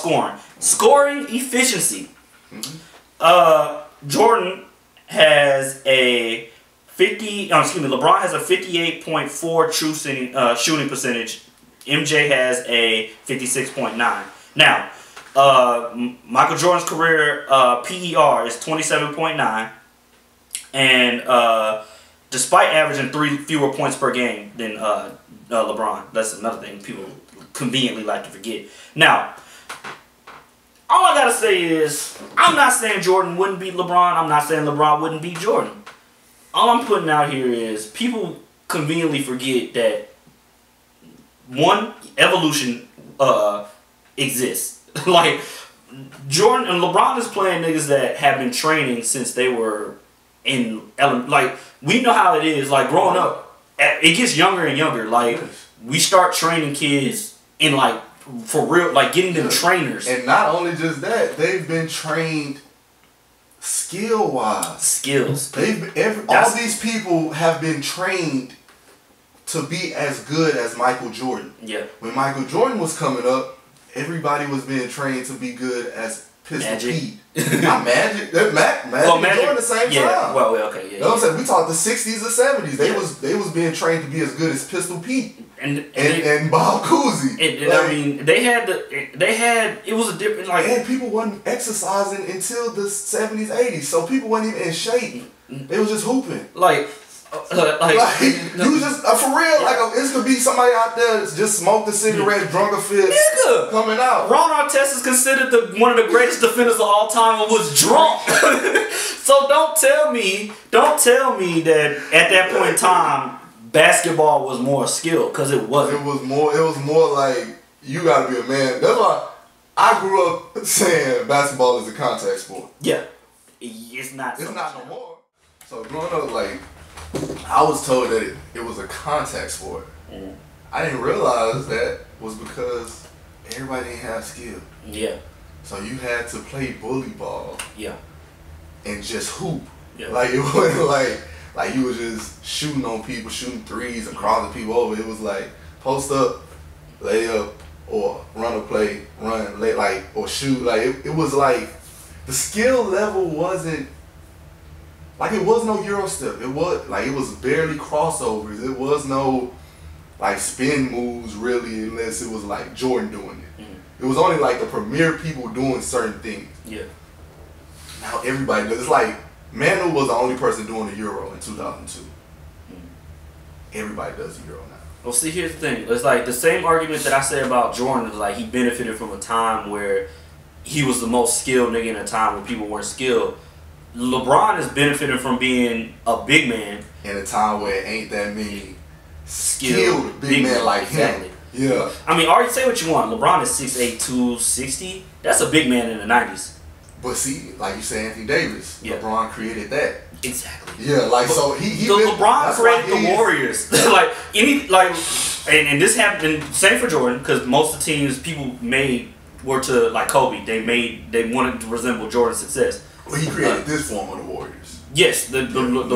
scoring efficiency. Mm-hmm. Jordan has a LeBron has a 58.4 true shooting percentage. MJ has a 56.9. Now, Michael Jordan's career PER is 27.9. And despite averaging 3 fewer points per game than LeBron, that's another thing people conveniently like to forget. Now, all I gotta say is, I'm not saying Jordan wouldn't beat LeBron. I'm not saying LeBron wouldn't beat Jordan. All I'm putting out here is people conveniently forget that one, evolution exists. Like Jordan and LeBron is playing niggas that have been training since they were like we know how it is. Like growing up, it gets younger and younger. Like we start training kids in like for real, like getting them trainers. And not only just that, they've been trained skills. All these people have been trained to be as good as Michael Jordan. Yeah. When Michael Jordan was coming up, everybody was being trained to be good as Pistol Pete. Not Magic. Magic Jordan the same time. Well, okay, yeah. You know what I'm saying? We talked the 60s or 70s. They was being trained to be as good as Pistol Pete and Bob Cousy. I mean, it was a different like. And people wasn't exercising until the 70s, 80s, so people wasn't even in shape. They was just hooping. Like you just for real, like this could be somebody out there that's just smoked a cigarette, drunk a fist, coming out. Ron Artest is considered one of the greatest defenders of all time and was drunk. So don't tell me that at that point in time basketball was more skill, because it wasn't. It was more like you gotta be a man. That's why I grew up saying basketball is a contact sport. Yeah, it's not no more. So growing up, like, I was told that it was a contact sport. Mm. I didn't realize that was because everybody didn't have skill. Yeah. So you had to play bully ball. Yeah. And just hoop. Yeah. Like it wasn't like you were just shooting on people, shooting threes and crossing people over. It was like post up, lay up, or run a play, or shoot. Like it was like the skill level wasn't. Like it was no Euro step. It was barely crossovers. It was no like spin moves really, unless it was like Jordan doing it. Mm-hmm. It was only like the premier people doing certain things. Yeah. Now everybody does. It's like Manu was the only person doing the Euro in 2002. Mm-hmm. Everybody does the Euro now. Well, see, here's the thing. It's like the same argument that I say about Jordan is like he benefited from a time where he was the most skilled nigga in a time where people weren't skilled. LeBron is benefiting from being a big man in a time where it ain't that many skilled big men like him. Yeah. I mean, already say what you want. LeBron is 6'8", 260. That's a big man in the 90s. But see, like you say, Anthony Davis, yeah. LeBron created that. Exactly. Yeah, like but so he LeBron created the Warriors. And this happened. Same for Jordan, because most of the teams people made were to like Kobe. They wanted to resemble Jordan's success. Well, he created this form of the Warriors. Yes, the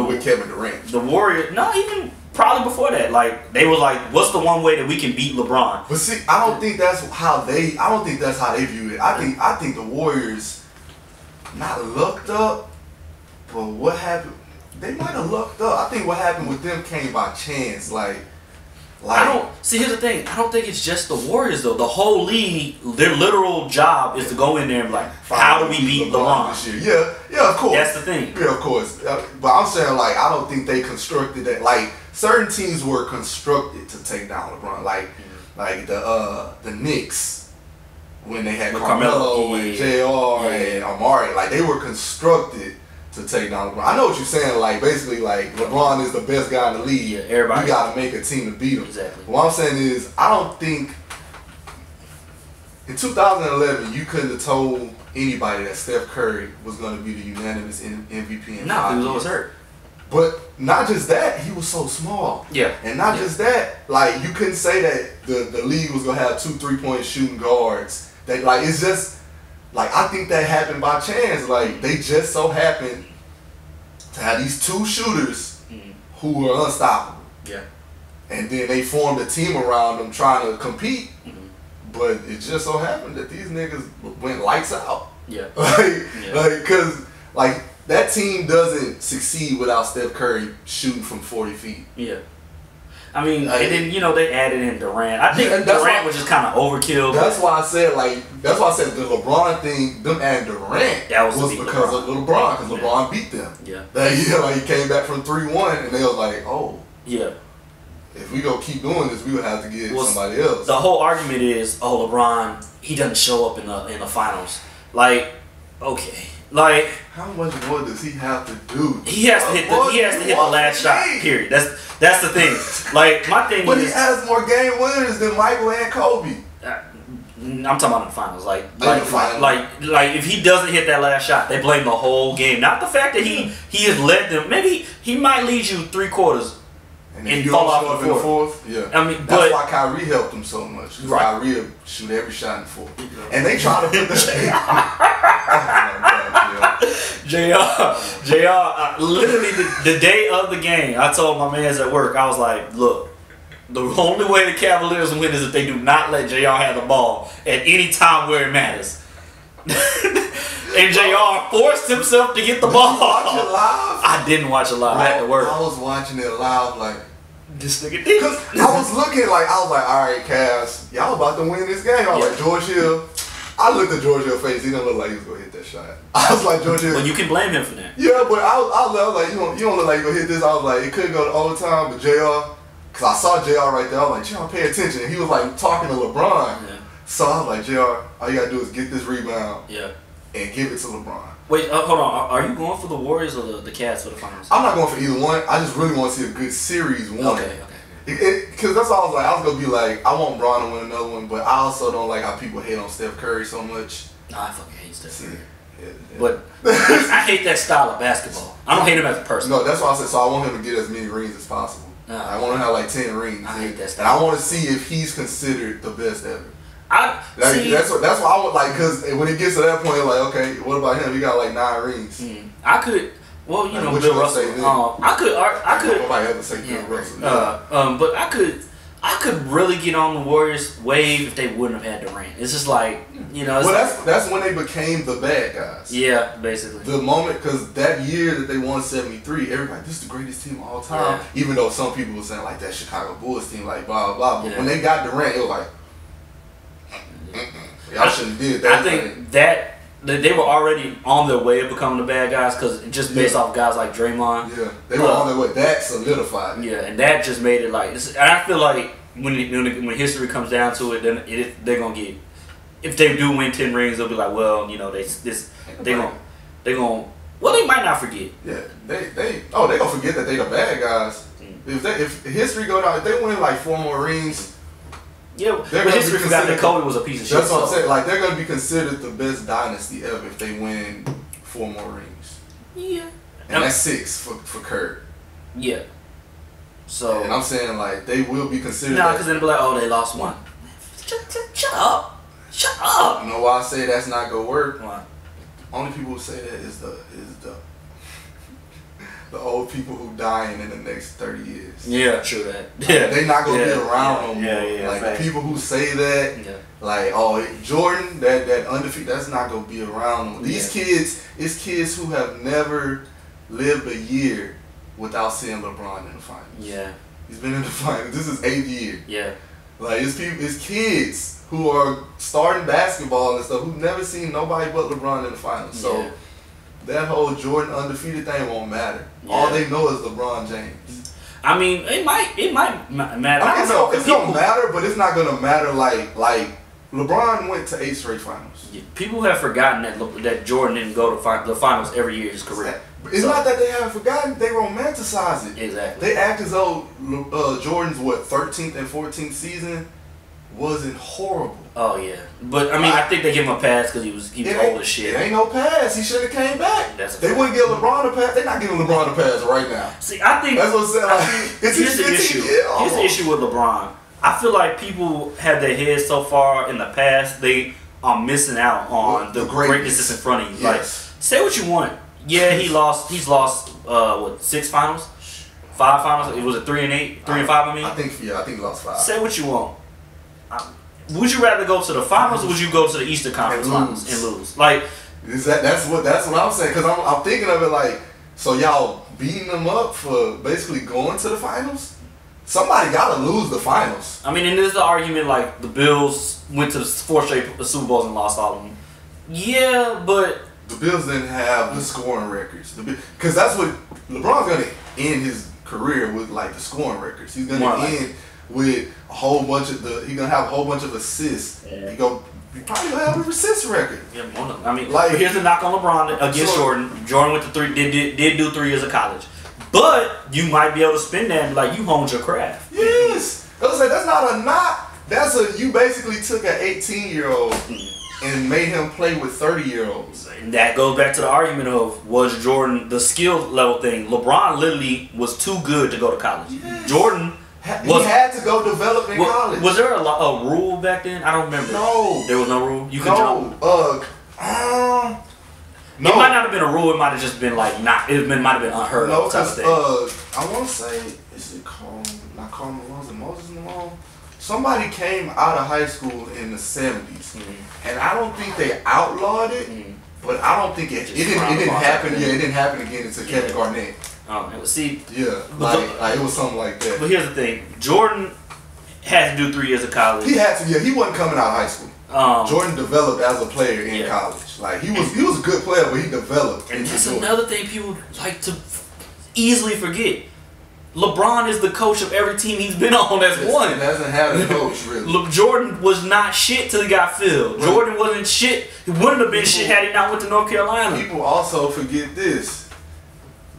with Kevin Durant. The Warriors. No, even probably before that. Like they were like, what's the one way that we can beat LeBron? But see, I don't think that's how they. I don't think that's how they view it. I think the Warriors not lucked up, but what happened? They might have lucked up. I think what happened with them came by chance. Like I don't see. Here's the thing. I don't think it's just the Warriors though. The whole league, their literal job is to go in there and be like, how do we beat LeBron this year? Yeah, of course. That's the thing. Yeah, of course. But I'm saying like I don't think they constructed that. Like certain teams were constructed to take down LeBron. Like the Knicks when they had Carmelo and JR and Amari. Like they were constructed to take down LeBron. I know what you're saying. Like basically, like LeBron is the best guy in the league. Yeah, everybody. You got to make a team to beat him. Exactly. What I'm saying is, I don't think in 2011 you couldn't have told anybody that Steph Curry was going to be the unanimous MVP. He was always hurt. But not just that, he was so small. Yeah. And not just that, like you couldn't say that the league was gonna have 2 3-point shooting guards. That like it's just. Like, I think that happened by chance. Like, they just so happened to have these 2 shooters who were unstoppable. Yeah. And then they formed a team around them trying to compete. But it just so happened that these niggas went lights out. Yeah. Because, that team doesn't succeed without Steph Curry shooting from 40 feet. Yeah. I mean, and then, they added in Durant. I think Durant was just kind of overkill. That's why I said, the LeBron thing, them adding Durant was because of LeBron, because LeBron beat them. Yeah. He came back from 3-1, and they was like, oh. Yeah. If we go keep doing this, we would have to get somebody else. The whole argument is, LeBron, he doesn't show up in the finals. Like, okay. Like, how much more does he have to do? He has to hit the last shot. Period. That's the thing. Like my thing. But he has more game winners than Michael and Kobe. I'm talking about in the finals. Like if he doesn't hit that last shot, they blame the whole game. Not the fact that he has led them. Maybe he might lead you 3 quarters. And fall off in the fourth. Yeah. I mean, that's why Kyrie helped him so much. Right. Kyrie would shoot every shot in the fourth. And they try to put JR, literally the day of the game, I told my mans at work, I was like, look, the only way the Cavaliers win is if they do not let JR have the ball at any time where it matters. And JR forced himself to get the ball. Did you watch it live? I didn't watch it live. I had to work. I was watching it live like this nigga did. Because I was looking like, all right, Cavs, y'all about to win this game. I was like, George Hill. I looked at George Hill's face. He didn't look like he was going to hit that shot. I was like, George Hill. Well, you can blame him for that. Yeah, but I was like, you don't look like you're going to hit this. I was like, it couldn't go to overtime, but JR, because I saw JR right there. I was like, JR, pay attention. And he was like talking to LeBron. Yeah. So I was like, JR, all you got to do is get this rebound and give it to LeBron. Wait, hold on. Are you going for the Warriors or the Cavs for the finals? I'm not going for either one. I just really want to see a good series won. Okay. Because that's why I was going to be like, I want Bron to win another one, but I also don't like how people hate on Steph Curry so much. Nah, I fucking hate Steph Curry. Yeah. But I hate that style of basketball. I don't hate him as a person. No, that's why I said, so I want him to get as many rings as possible. I want him to have 10 rings. I hate that style. And I want to see if he's considered the best ever. That's why I would like, because when it gets to that point, like, okay, what about him? He got 9 rings. I could, well, Bill Russell. I could. Nobody ever say Bill Russell. But I could really get on the Warriors wave if they wouldn't have had Durant. It's just like, Well, that's when they became the bad guys. Yeah, basically. The moment, because that year that they won 73, everybody, this is the greatest team of all time. Yeah. Even though some people were saying like that Chicago Bulls team, like blah blah. But when they got Durant, it was like, y'all shouldn't have did that. I think they were already on their way of becoming the bad guys because just based off guys like Draymond. Yeah, they were on their way. That solidified. Yeah, and that just made it like. And I feel like when history comes down to it, then they're gonna get. If they do win 10 rings, they'll be like, well, you know, they gonna. Well, they might not forget. Yeah, they gonna forget that they the bad guys. If history go down, if they win like 4 more rings. Yeah, but history forgot that Kobe was a piece of shit. That's what I'm saying. Like, they're going to be considered the best dynasty ever if they win 4 more rings. Yeah. And that's 6 for Kurt. Yeah. So. And I'm saying, like, they will be considered. Nah, because then they'll be like, oh, they lost 1. Shut up. Shut up. You know why I say that's not going to work? Why? Only people who say that is the old people who dying in the next 30 years. Yeah, true that. Yeah. They not gonna be around no more. Yeah, like the people who say that, like, oh, Jordan, that undefeated, that's not gonna be around no more. These kids, it's kids who have never lived a year without seeing LeBron in the finals. Yeah. He's been in the finals. This is 8th year. Yeah. Like, it's kids who are starting basketball and stuff who've never seen nobody but LeBron in the finals. So that whole Jordan undefeated thing won't matter. Yeah. All they know is LeBron James. I mean, it might matter. I don't know. It's gonna matter, but it's not gonna matter like LeBron went to 8 straight finals. Yeah. People have forgotten that Jordan didn't go to the finals every year of his career. It's not that they haven't forgotten; they romanticize it. Exactly. They act as though Jordan's 13th and 14th season wasn't horrible. Oh yeah, but I mean, I think they give him a pass because he was old as shit. It ain't no pass. He should have came back. They wouldn't give LeBron a pass. They're not giving LeBron a pass right now. See, I think that's what I'm saying. Here's the issue. Here's the issue with LeBron. I feel like people have their heads so far in the past, they are missing out on the greatness that's in front of you. Yes. Like, say what you want. Yeah, he's lost. What, 6 finals, 5 finals? It was it 3 and 8, 3 and 5. I mean, I think he lost 5. Say what you want. Would you rather go to the finals or would you go to the Eastern Conference Finals and lose? Like, that's what I'm saying. Because I'm thinking of it like, so y'all beating them up for basically going to the finals? Somebody got to lose the finals. I mean, and there's the argument like the Bills went to the 4 straight Super Bowls and lost all of them. Yeah, but the Bills didn't have the scoring records. Because that's what LeBron's going to end his career with, like the scoring records. He's going to end with a whole bunch of he's gonna have a whole bunch of assists. Yeah. He probably gonna have an assist record. Yeah, I mean, like, here's the knock on LeBron against Jordan. Jordan went to 3, did do 3 years of college, but you might be able to spin that and be like, you honed your craft. Yes, I was like, that's not a knock. You basically took an 18-year-old and made him play with 30-year-olds. And that goes back to the argument of, was Jordan the skill level thing? LeBron literally was too good to go to college. Yes. Jordan. He had to go develop in college. Was there a rule back then? I don't remember. No. There was no rule? You could jump? No. It might not have been a rule. It might have just been like, it might have been unheard of type of thing. I want to say, is it called, not Carl Malone, is it Moses Malone? Somebody came out of high school in the 70s. And I don't think they outlawed it, but I don't think it didn't happen. Yeah, it didn't happen again until Kevin Garnett. See, like it was something like that. But here's the thing: Jordan had to do 3 years of college. He had to. Yeah, he wasn't coming out of high school. Jordan developed as a player in college. Like he was a good player, but he developed. And that's another thing people like to easily forget. LeBron is the coach of every team he's been on that's won. He doesn't have a coach, really. Jordan was not shit till he got filled. Right. Jordan wasn't shit. He wouldn't have been shit had he not went to North Carolina. People also forget this.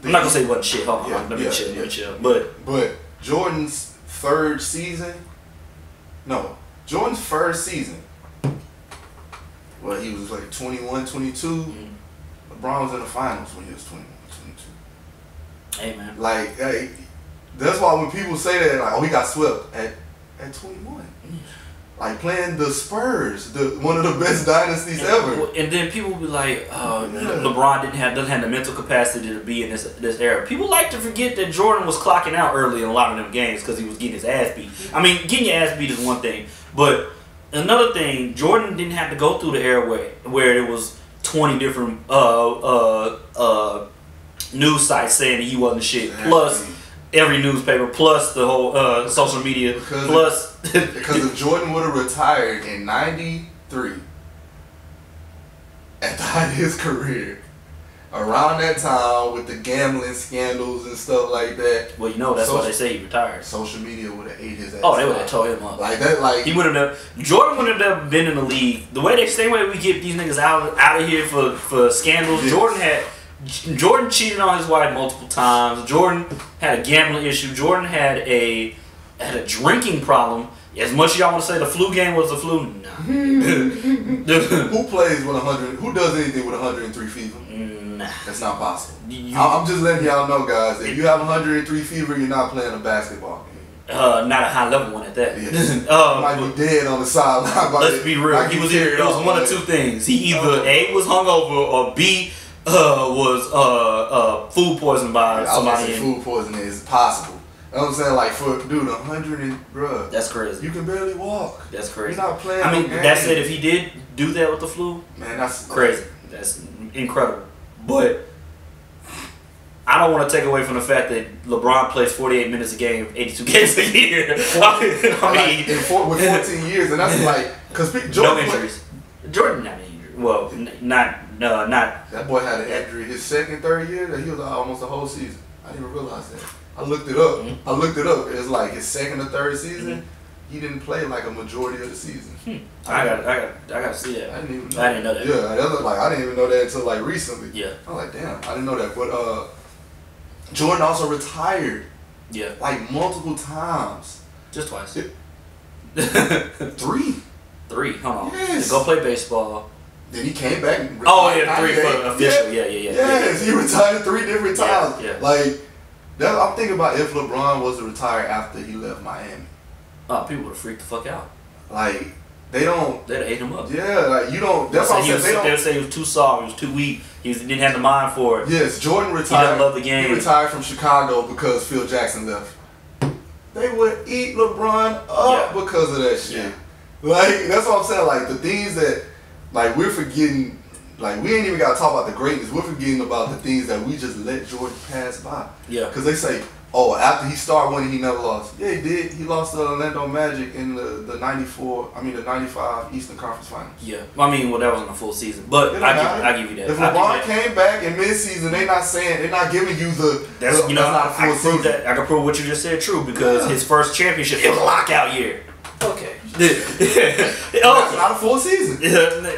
I'm not gonna say what shit. Hold on, let me chill. But Jordan's first season. Well, he was like 21, 22. LeBron was in the finals when he was 21, 22. Hey man. Like, that's why when people say that, like, oh, he got swept at 21. Like playing the Spurs, one of the best dynasties ever. And then people will be like, LeBron doesn't have the mental capacity to be in this era. People like to forget that Jordan was clocking out early in a lot of them games because he was getting his ass beat. I mean, getting your ass beat is one thing, but another thing, Jordan didn't have to go through the era where it was 20 different news sites saying that he wasn't shit. Plus every newspaper, plus the whole social media, because if Jordan would have retired in '93 at the height of his career, around that time with the gambling scandals and stuff like that. Well, you know that's why they say he retired. Social media would have ate his ass. Oh, they would have tore him up. Like that, like he would have. Jordan would have never been in the league. The way same way we get these niggas out of here for scandals. Yes. Jordan cheated on his wife multiple times. Jordan had a gambling issue. Jordan had a drinking problem. As much as y'all want to say the flu game was the flu, nah. Who plays with 100? Who does anything with 103 fever? Nah. That's not possible. I'm just letting y'all know, guys. If you have 103 fever, you're not playing a basketball game. Not a high level one at that. Yes. You might be dead on the sideline. Let's be real. He was either, it was one of two things. He either A, was hungover, or B, was food poisoned by somebody. Food poisoning is possible. You know what I'm saying? Like, for dude, 100 and bruh. That's crazy. You can barely walk. That's crazy. You're not playing. I mean, that said, if he did do that with the flu, man, that's crazy. That's incredible. But I don't want to take away from the fact that LeBron plays 48 minutes a game, 82 games a year. I mean, with 14 years, and that's like, because Jordan. No injuries. Jordan not injured. Well, not. That boy had an injury his second, third year. That he was almost the whole season. I didn't even realize that. I looked it up. It's like his second or third season. He didn't play like a majority of the season. I gotta see that. I didn't even know. I didn't know that. Yeah, that was like I didn't even know that until like recently. Yeah. I was like, damn, I didn't know that. But Jordan also retired. Yeah. Like multiple times. Just twice. Three. Hold on. Yes. Go play baseball. Then he came back and retired. Oh yeah, 3 for official. Yeah. Yes, he retired 3 different times. Yeah. Like. I'm thinking about if LeBron was to retire after he left Miami. Oh, people would have freaked the fuck out. Like, they don't. They'd have ate him up. Yeah, like, you don't. That's what I'm saying. They'd say he was too soft, he was too weak, he didn't have the mind for it. Yes, Jordan retired. He doesn't love the game. He retired from Chicago because Phil Jackson left. They would eat LeBron up because of that shit. Yeah. Like, that's what I'm saying. Like, the things that, like, we're forgetting. Like, we ain't even got to talk about the greatness. We're forgetting about the things that we just let Jordan pass by. Yeah. Because they say, oh, after he started winning, he never lost. Yeah, he did. He lost to Orlando Magic in the 95 Eastern Conference Finals. Yeah. I mean, well, that wasn't a full season. But I give you that. If LeBron came back in midseason, they're not giving you that's not a full season. I can prove what you just said true because his first championship, it was a lockout year. Okay. That's not a full season.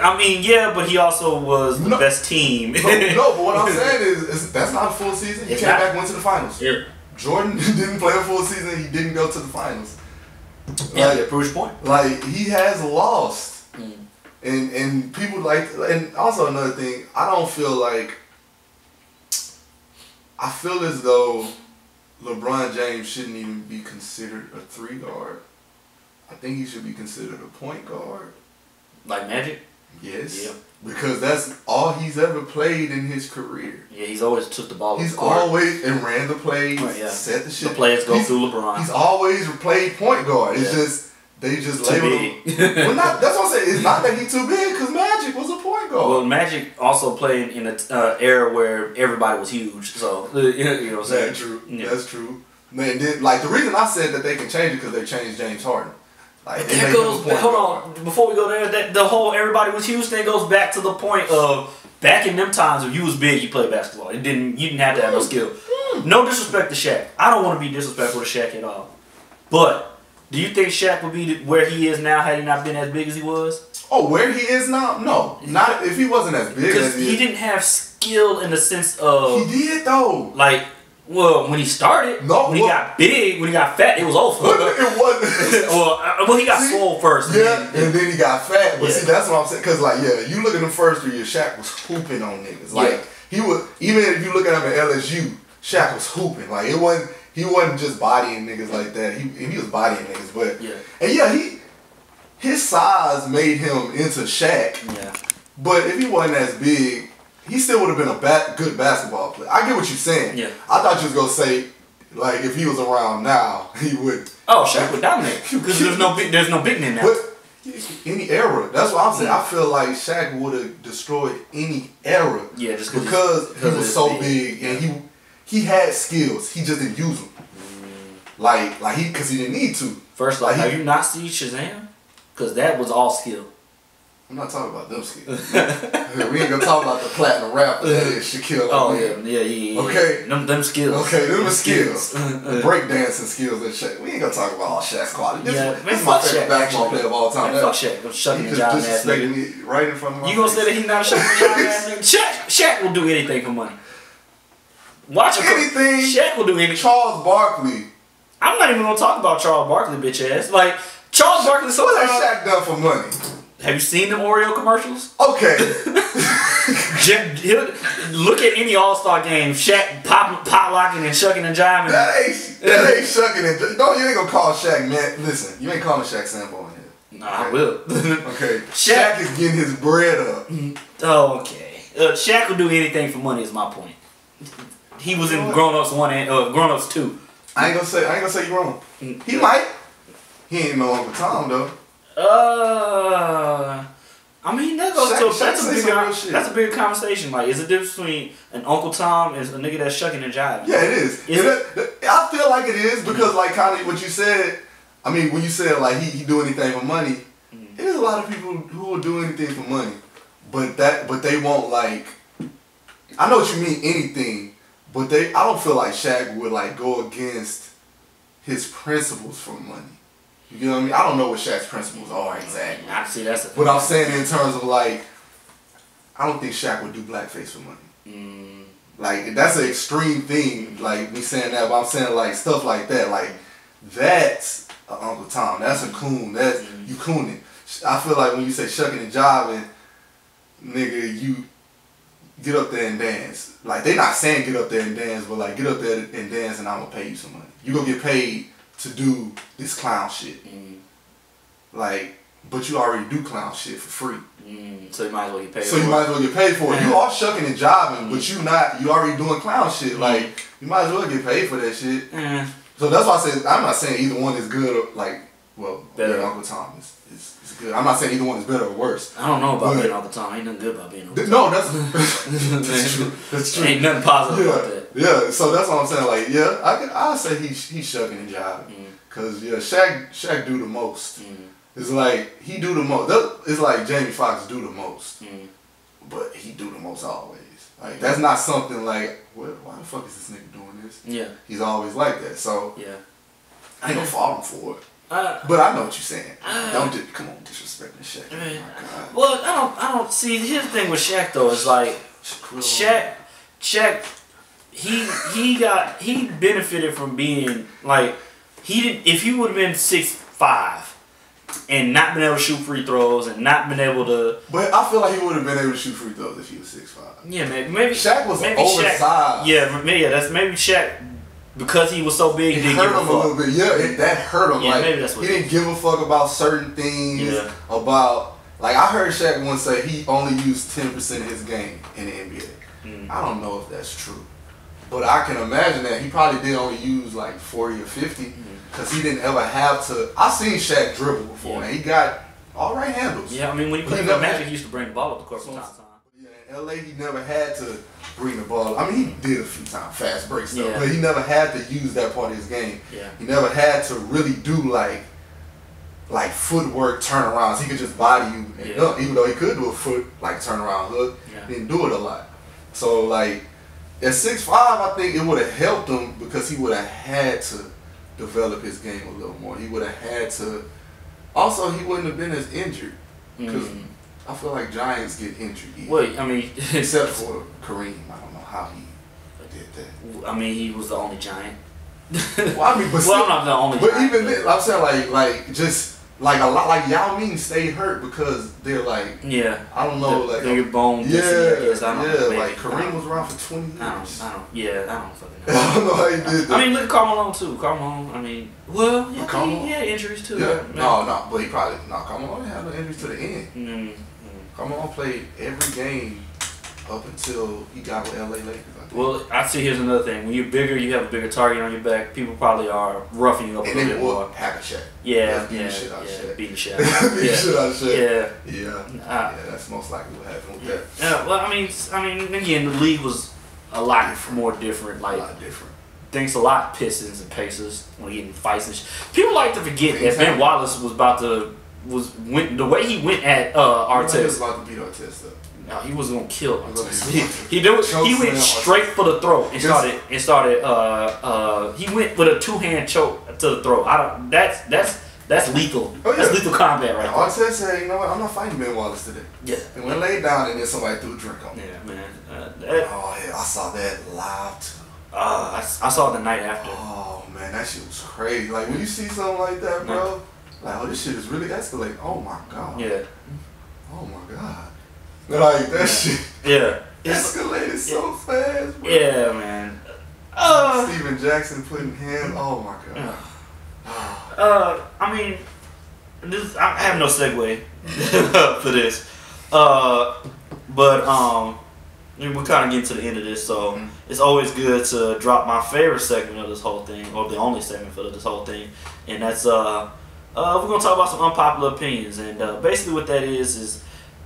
I mean, yeah, but he also was the best team. No, but what I'm saying is that's not a full season. He came back, went to the finals. Yeah. Jordan didn't play a full season. He didn't go to the finals. Yeah, like, proves your point. Like, he has lost. And people like, and also another thing, I feel as though LeBron James shouldn't even be considered a 3 guard. I think he should be considered a point guard. Like Magic? Yes. Yeah. Because that's all he's ever played in his career. Yeah, he's always took the ball. He's always and ran the plays, set the shit. The plays go through LeBron. He's always played point guard. It's just they just labeled him. Well, that's what I'm saying. It's not that he's too big because Magic was a point guard. Well, Magic also played in an era where everybody was huge. So you know what I'm saying? That's true. Yeah. That's true. Man, like the reason I said that they can change it because they changed James Harden. Like, that goes. Hold on, before we go there, the whole everybody was huge thing goes back to the point of back in them times if you was big, you played basketball. You didn't have to have no skill. No disrespect to Shaq. I don't want to be disrespectful to Shaq at all. But do you think Shaq would be where he is now had he not been as big as he was? Oh, where he is now? No, not if he wasn't as big. Because he didn't have skill in the sense of. He did though. Like. Well, when he started, when he got big, when he got fat, it was over. It wasn't. well, he got swole first. Yeah, and then he got fat. But see, that's what I'm saying. Because, like, you look at them first 3 years, Shaq was hooping on niggas. Like, he was, even if you look at him at LSU, Shaq was hooping. Like, he wasn't just bodying niggas like that. He was bodying niggas. But, and his size made him into Shaq. Yeah. But if he wasn't as big, he still would have been a good basketball player. I get what you're saying. Yeah. I thought you was gonna say, like, if he was around now, he would. Oh, Shaq would dominate because there's no big man now. But any era, that's what I'm saying. I feel like Shaq would have destroyed any era. Yeah, just because he was so big and he had skills. He just didn't use them. Because he didn't need to. First, have you not seen Shazam? Because that was all skill. I'm not talking about them skills. We ain't gonna talk about the platinum rapper that is Shaquille O'Neal. Yeah. Okay. Them skills. Okay, them are skills. Breakdancing skills and Shaq. We ain't gonna talk about all Shaq's quality. This is my favorite basketball player of all time. Man, fuck Shaq. I'm shucking he the just job ass disrespecting nigga. me right in front of my You gonna say that he's not a shucking the job ass nigga? Shaq will do anything for money. Watch anything. Shaq will do anything. Charles Barkley. I'm not even gonna talk about Charles Barkley, bitch ass. Like Charles Barkley. What has Shaq done for money? Have you seen them Oreo commercials? Okay. Look at any All-Star game. Shaq pop locking and shucking and jiving. That ain't shucking and no. You ain't gonna call Shaq, man. Listen, you ain't calling Shaq Sambo in here. Nah, I will. Okay. Shaq is getting his bread up. Oh, okay. Shaq will do anything for money. Is my point. He was in Grown Ups 1 and Grown Ups 2. I ain't gonna say you wrong. He might. He ain't no Uncle Tom though. I mean that goes to that's a bigger conversation. Like, is the difference between an Uncle Tom and a nigga that's shucking and jiving? Yeah, it is. I feel like it is because like kind of what you said. I mean, when you said like he do anything for money, there's a lot of people who will do anything for money, but they won't like. I know what you mean, anything, but I don't feel like Shaq would like go against his principles for money. You know what I mean? I don't know what Shaq's principles are exactly. I see that's. But I'm saying in terms of like, I don't think Shaq would do blackface for money. Like that's an extreme thing. Like me saying that, but I'm saying like stuff like that. Like that's a Uncle Tom. That's a coon. That's you cooning. I feel like when you say shucking and jiving, nigga, you get up there and dance. Like they not saying get up there and dance, but like get up there and dance, and I'm gonna pay you some money. You gonna get paid to do this clown shit. Like, but you already do clown shit for free. So you might as well get paid for it. You might as well get paid for it. You are shucking and jiving, but you already doing clown shit. Like, you might as well get paid for that shit. So that's why I said, I'm not saying either one is good or like, well, better. Uncle Tom is good. I'm not saying either one is better or worse. I don't know about being Uncle Tom. Ain't nothing good about being Uncle Tom. No, that's true. That's true. Ain't nothing positive about that. Yeah, so that's what I'm saying. Like, yeah, I'll say he's shucking and jiving. Cause yeah, Shaq do the most. It's like he do the most. It's like Jamie Foxx do the most, but he do the most always. Like that's not something like, why the fuck is this nigga doing this? Yeah, he's always like that. So yeah, I ain't gonna fault him for it. But I know what you're saying. Come on, disrespecting Shaq. Well, I don't see his thing with Shaq though. Is like Shaq. He benefited from being like if he would have been 6'5" and not been able to shoot free throws and not been able to. But I feel like he would have been able to shoot free throws if he was 6'5". Yeah, maybe Shaq was oversized. That's maybe Shaq. Because he was so big, it hurt him a little bit. Yeah, that hurt him. Yeah, like maybe that's what he didn't give a fuck about certain things. Yeah. About like I heard Shaq once say he only used 10% of his game in the NBA. I don't know if that's true, but I can imagine that he probably did only use like 40 or 50 because he didn't ever have to. I seen Shaq dribble before, and he got all right handles. Yeah, I mean when he played for Magic, he used to bring the ball up the court from time to time. Yeah, in LA, he never had to bring the ball. I mean, he did a few times, fast break stuff, but he never had to use that part of his game. Yeah. He never had to really do like footwork turnarounds. He could just body you and dunk, even though he could do a foot like turnaround hook. He didn't do it a lot. So like at 6'5", I think it would have helped him because he would have had to develop his game a little more. He would have had to. Also, he wouldn't have been as injured because. I feel like Giants get injured. Well, I mean, except for Kareem, I don't know how he did that. I mean, he was the only Giant. Well, I mean, but I'm not the only. But Giant, even then, I'm saying like just like a lot like Yao Ming stayed hurt because they're like I don't know like they're bone. I don't know, like Kareem was around for 20 years. I don't fucking know. I don't know how he did that. I mean, look at Karl Malone too. Karl Malone, I mean, well, he had injuries too. Yeah, right? But he probably Karl Malone had no injuries to the end. Karl Malone played every game up until he got with LA Lakers. Well, I see. Here's another thing: when you're bigger, you have a bigger target on your back. People probably are roughing you up a little bit more. Hack a Shaq. Beating the shit out of Shaq. Beating the shit out of Shaq. Yeah. That's most likely what happened with that. Yeah. Well, I mean, again, the league was a lot more different. Like, thanks a lot, Pistons and Pacers when getting fights and shit. People like to forget that Ben Wallace was about to went the way he went at Artest. He was about to beat Artest up. No, he was gonna kill Artest. He went straight for the throat and started. He went with a 2-hand choke to the throat. That's lethal. Oh, yeah. That's lethal combat right there. Artest said, you know what, I'm not fighting Ben Wallace today. Yeah. And when laid down and then somebody threw a drink on me. Yeah, man. Oh yeah, I saw that live too. I saw it the night after. Oh man, that shit was crazy. Like when you see something like that, bro, like oh this shit is really escalating. Oh my god. Yeah. Oh my god. Like that shit. Yeah. Escalated so fast, bro. Yeah, man. Steven Jackson putting him. Oh my god. I mean, I have no segue for this. But we're kind of getting to the end of this, so it's always good to drop my favorite segment of this whole thing, or the only segment for this whole thing, and that's we're gonna talk about some unpopular opinions, and basically what that is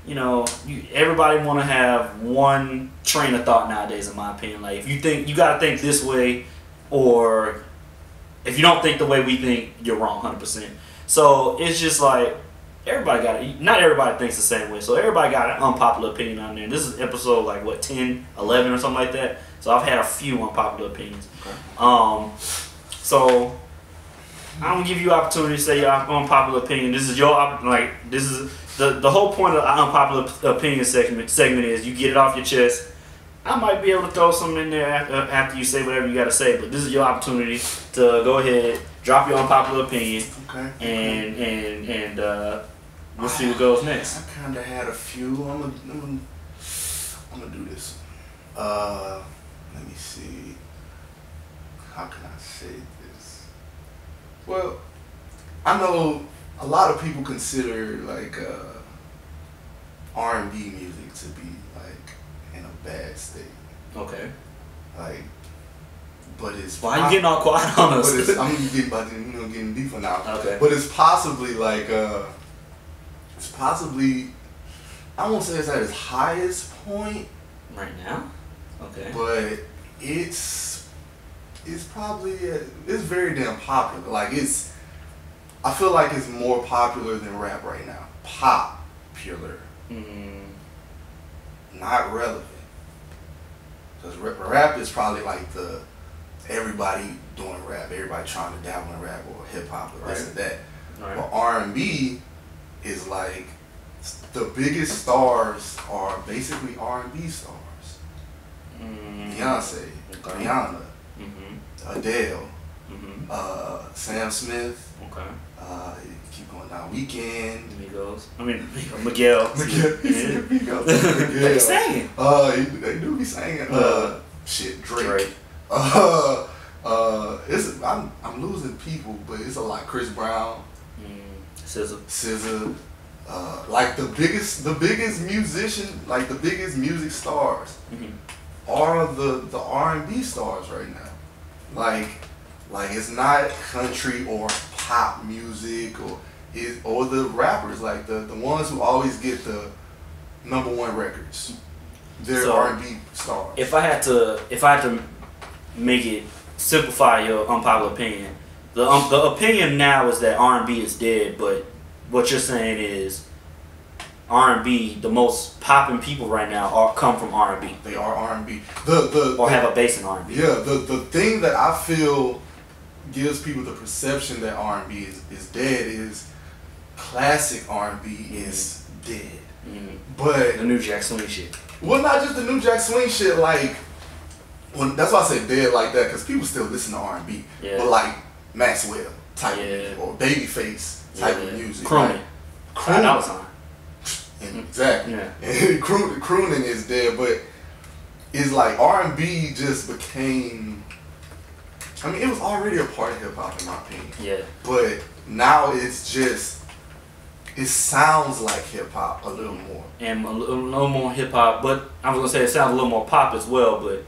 everybody want to have one train of thought nowadays, in my opinion. Like if you think you gotta think this way, or if you don't think the way we think, you're wrong 100%. So it's just like not everybody thinks the same way. So everybody got an unpopular opinion on there. This is episode like what, 10, 11 or something like that. So I've had a few unpopular opinions. Okay. So I'm gonna give you opportunity to say your unpopular opinion. This is this is the whole point of the unpopular opinion segment is you get it off your chest. I might be able to throw something in there after you say whatever you got to say, but this is your opportunity to go ahead, drop your unpopular opinion, and we'll see what goes next. I kind of had a few. I'm gonna do this. Let me see. How can I say this? Well, I know a lot of people consider like R&B music to be like in a bad state. Okay. Like, but it's why are you getting all quiet on us? I'm getting deeper now. Okay. But it's possibly like I won't say it's at its highest point right now. Okay. But it's probably it's very damn popular. Like I feel like it's more popular than rap right now. Popular. Not relevant. Because rap is probably like everybody doing rap, everybody trying to dabble in rap or hip hop or this and that. Right. But R&B is like the biggest stars are basically R&B stars. Beyonce, Rihanna, Adele, Sam Smith. Okay. Keep going down. Weekend. Miguel. Miguel. They singing. They do be singing. Drake. I'm losing people, but it's a lot. Chris Brown. SZA. Like the biggest musician, like the biggest music stars are the R&B stars right now. Like it's not country or pop music or the rappers, like the ones who always get the #1 records. They're R&B stars. If I had to make it simplify your unpopular opinion, the opinion now is that R&B is dead, but what you're saying is R&B, the most popping people right now come from R&B. They are R&B. Or have a base in R&B. Yeah, the thing that I feel gives people the perception that R&B is dead is classic R&B is dead. But the new Jack Swing shit. Well, not just the new Jack Swing shit. Like, that's why I say dead like that, because people still listen to R&B. Yeah. But like Maxwell type of music, or Babyface type of music. Crooning. That was on. Exactly. Yeah. And crooning is dead, but it's like R&B just became. I mean, it was already a part of hip hop in my opinion. Yeah. But now it's just, it sounds like hip hop a little more. And a little more hip hop, but I was gonna say it sounds a little more pop as well, but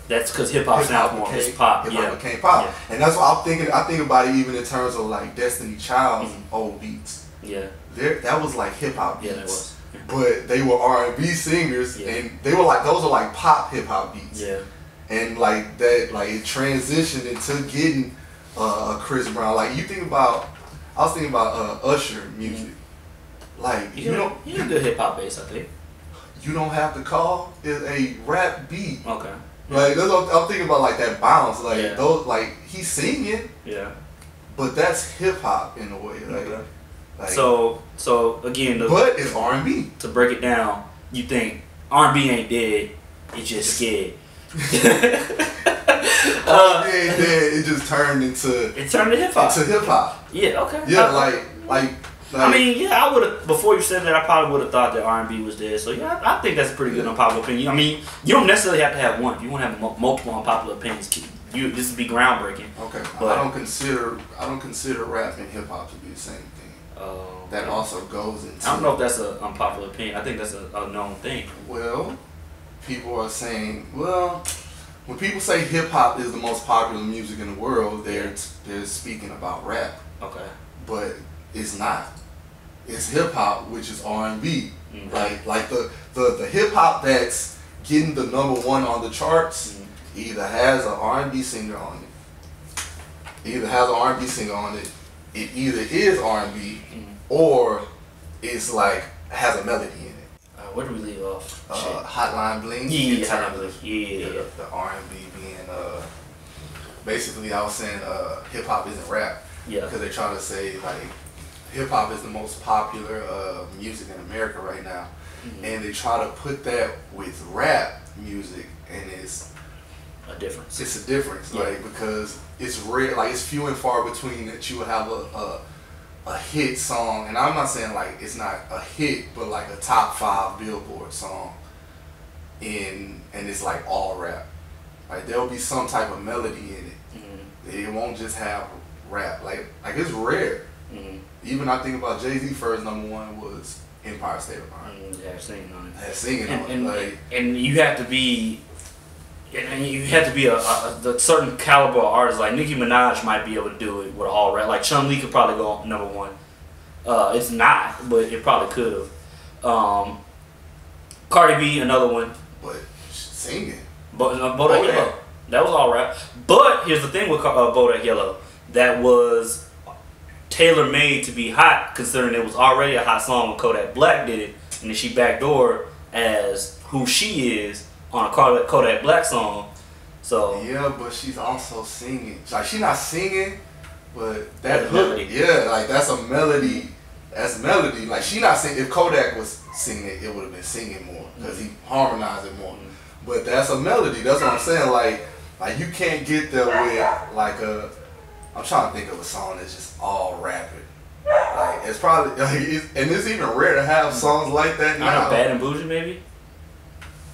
that's because hip hop sounds more as pop. Hip hop became pop, yeah. And that's what I'm thinking. I think about it even in terms of like Destiny Child's old beats. Yeah. That was like hip hop beats. Yeah, that was. Yeah. But they were R&B singers, and they were like, those are like pop hip hop beats. Yeah. And like that, like it transitioned into getting Chris Brown. Like you think about, I was thinking about Usher music. Like you don't. You're a good hip hop bass, I think. You Don't Have to Call is a rap beat. Okay. Like that's what I'm thinking about, like that bounce, like those, like he's singing. Yeah. But that's hip hop in a way, like. Okay. Like, so again, but it's R&B. To break it down, you think R&B ain't dead? It's just scared. R&B ain't dead. It just turned into. It turned to hip hop. To hip hop. Yeah. Okay. Yeah, like. I mean, yeah, I would have. Before you said that, I probably would have thought that R&B was dead. So yeah, I think that's a pretty good unpopular opinion. I mean, you don't necessarily have to have one. You want to have multiple unpopular opinions. This would be groundbreaking. Okay, but I don't consider rap and hip hop to be the same thing. That also goes into. I don't know if that's an unpopular opinion. I think that's a known thing. Well, people are saying, when people say hip hop is the most popular music in the world, they're speaking about rap. Okay. But it's not. It's hip hop, which is R&B. Mm-hmm. Like the hip hop that's getting the #1 on the charts. Mm-hmm. Either has an R&B singer on it. It either is R&B or it's like has a melody in it. Where do we leave off? Hotline Bling. Yeah, Hotline Bling. Yeah. The R&B being basically I was saying hip hop isn't rap. Yeah. Because they try to say like hip hop is the most popular music in America right now, and they try to put that with rap music, and it's a difference. It's a difference, like because it's rare, like it's few and far between that you will have a hit song, and I'm not saying like it's not a hit, but like a top 5 Billboard song, and it's like all rap. Like there'll be some type of melody in it. It won't just have rap. Like it's rare. Even I think about Jay-Z first #1 was Empire State of Mind. Had singing on it. Had singing on it. Like, and you have to be. And you have to be a certain caliber of artist. Like Nicki Minaj might be able to do it with all rap. Like Chun-Li could probably go #1. It's not, but it probably could have. Cardi B, another one. But singing. Bodak Yellow. That was all rap. But here's the thing with Bodak Yellow. That was tailor-made to be hot, considering it was already a hot song when Kodak Black did it. And then she backdoored as who she is on a Kodak Black song. So yeah, but she's also singing. Like she's not singing, but that hook, like that's a melody. That's melody. Like she not singing. If Kodak was singing it, it would have been singing more because he harmonized it more. But that's a melody. That's what I'm saying. Like you can't get there with like a. I'm trying to think of a song that's just all rapping. Like it's probably and it's even rare to have songs like that now. I know Bad and Bougie maybe.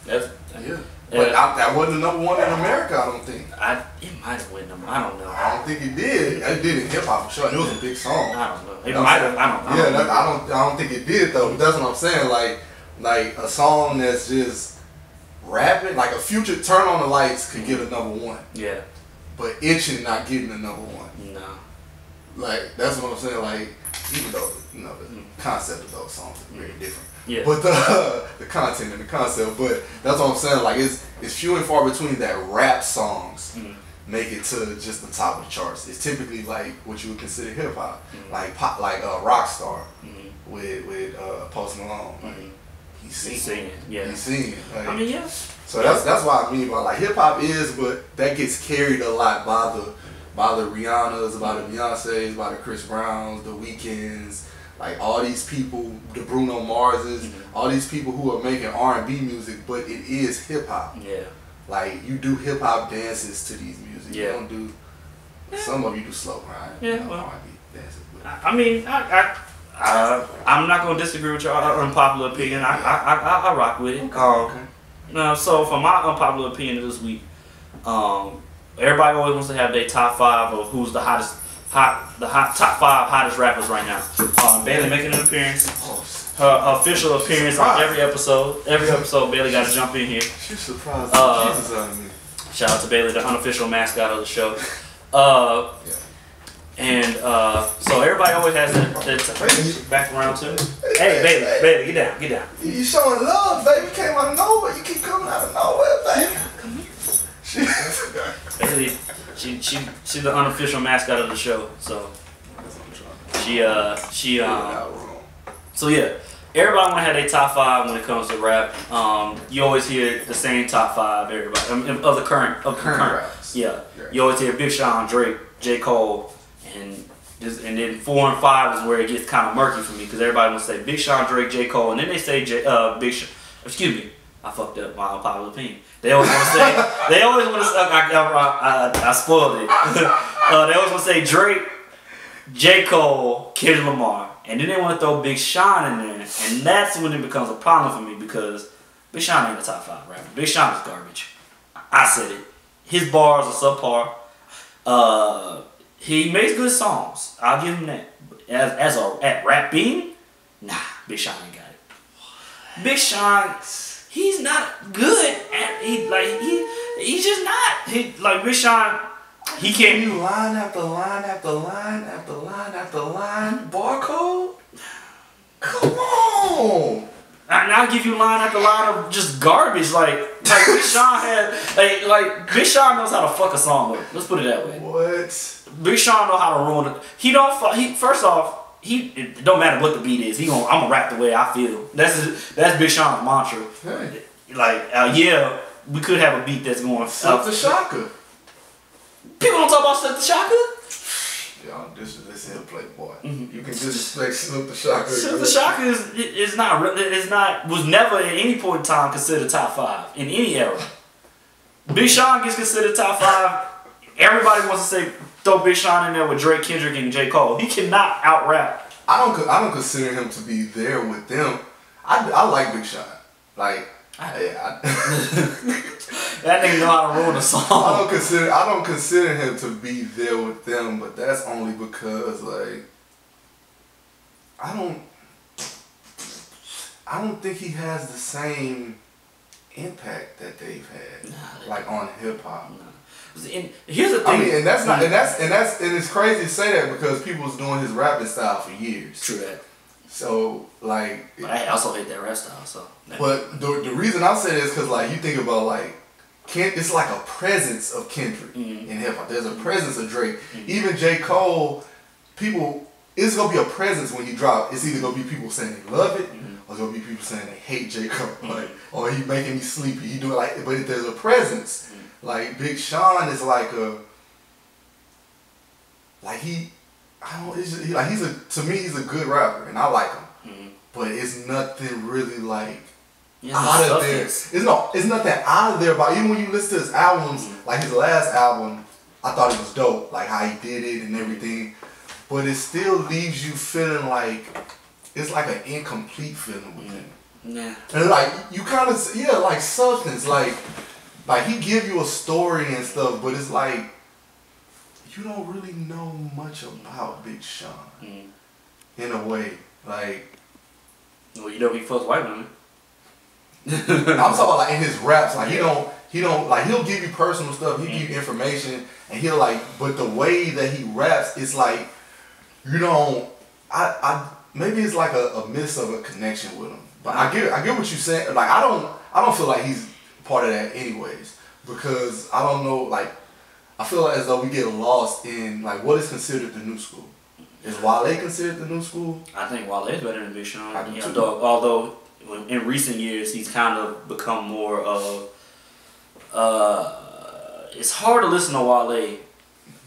That's but that wasn't #1 in America. I don't think. It might have went #1. I don't know. I don't think it did. It did in hip hop for sure. It was a big song. I don't know. It might have. I don't know. I don't think it did though. But that's what I'm saying. Like a song that's just rapping. Like a Future Turn on the Lights could get a #1. Yeah. But Itching not getting a #1. No. Like that's what I'm saying. Like even though the concept of those songs is very different. Yeah. But the content and the concept. But that's what I'm saying. Like it's few and far between that rap songs make it to just the top of the charts. It's typically like what you would consider hip hop, like pop, like Rockstar with Post Malone. Like, he's singing. Yeah. He's singing. Like, I mean, yeah. So that's what I mean by like hip hop is, but that gets carried a lot by the Rihannas, by the Beyoncés, by the Chris Browns, the Weeknds, like all these people, the Bruno Marses, all these people who are making R&B music, but it is hip hop. Yeah. Like you do hip hop dances to these music. Yeah. You don't do. Some of you do slow grind. Yeah. Well, R&B dances. I mean, I'm not gonna disagree with your unpopular opinion. I rock with it. Okay. So for my unpopular opinion this week, everybody always wants to have their top 5 of who's the top 5 hottest rappers right now. Bailey making an appearance. Her official appearance on every episode. Every episode, Bailey got to jump in here. She's surprised Jesus out of me. Shout out to Bailey, the unofficial mascot of the show. And so everybody always has that back around too. Hey, Bailey, get down. You showing love, baby. Came out of nowhere. You keep coming out of nowhere, baby. Come here. Bailey, she's the unofficial mascot of the show. So So yeah, everybody want to have their top 5 when it comes to rap. You always hear the same top 5. Everybody of the current raps. Yeah, you always hear Big Sean, Drake, J. Cole, and then 4 and 5 is where it gets kind of murky for me because everybody wants to say Big Sean, Drake, J. Cole, and then they say Big Sean. Excuse me, I fucked up my unpopular opinion. They always want to say. They always want to say. I spoiled it. They always want to say Drake, J. Cole, Kendrick Lamar. And then they want to throw Big Sean in there. And that's when it becomes a problem for me because Big Sean ain't a top 5 rapper. Big Sean is garbage. I said it. His bars are subpar. He makes good songs. I'll give him that. At rapping, nah, Big Sean ain't got it. Big Sean, he's not good at he's just not. Big Sean, he can't. You line after line after line after line after line. Barcode? Come on. And I'll give you line after line of just garbage. Like Big Sean had Big Sean knows how to fuck a song up. Let's put it that way. What? Big Sean know how to ruin it. First off, it don't matter what the beat is. I'm gonna rap the way I feel. That's Big Sean's mantra. Hey. Yeah, we could have a beat that's going. Set the shocker. People don't talk about Set the Shocker. Y'all listen to Playboy. You can disrespect Slip the Shocker. Slip the Shocker was never at any point in time considered top 5 in any era. Big Sean gets considered top 5. Everybody wants to say throw Big Sean in there with Drake, Kendrick, and J. Cole. He cannot out rap. I don't consider him to be there with them. I like Big Sean. That nigga know how to ruin a song. I don't consider him to be there with them, but that's only because I don't think he has the same impact that they've had on hip hop. Here's the thing. And it's crazy to say that because people was doing his rapping style for years. True that. So but I also hate that rap style. So. But the reason I say this because you think about it's like a presence of Kendrick in hip hop. There's a presence of Drake. Even J. Cole, it's gonna be a presence when he drop. It's either gonna be people saying they love it, or it's gonna be people saying they hate J. Cole. Or he making me sleepy. He doing but there's a presence. Big Sean is to me he's a good rapper and I like him. But it's nothing really out of there. It's nothing out of there about even when you listen to his albums, his last album, I thought it was dope, how he did it and everything. But it still leaves you feeling it's an incomplete feeling with him. Yeah. And you kind of substance, he give you a story and stuff, but it's you don't really know much about Big Sean in a way. Well, he fucks white women. I'm talking about in his raps, he'll give you personal stuff, he'll give you information, and but the way that he raps, it's you don't. Maybe it's a miss of a connection with him. But I get what you're saying. I don't feel like he's part of that anyways, because I don't know. I feel as though we get lost in what is considered the new school. Is Wale considered the new school? I think Wale is better than Big Sean. Although in recent years he's kind of become more of. It's hard to listen to Wale.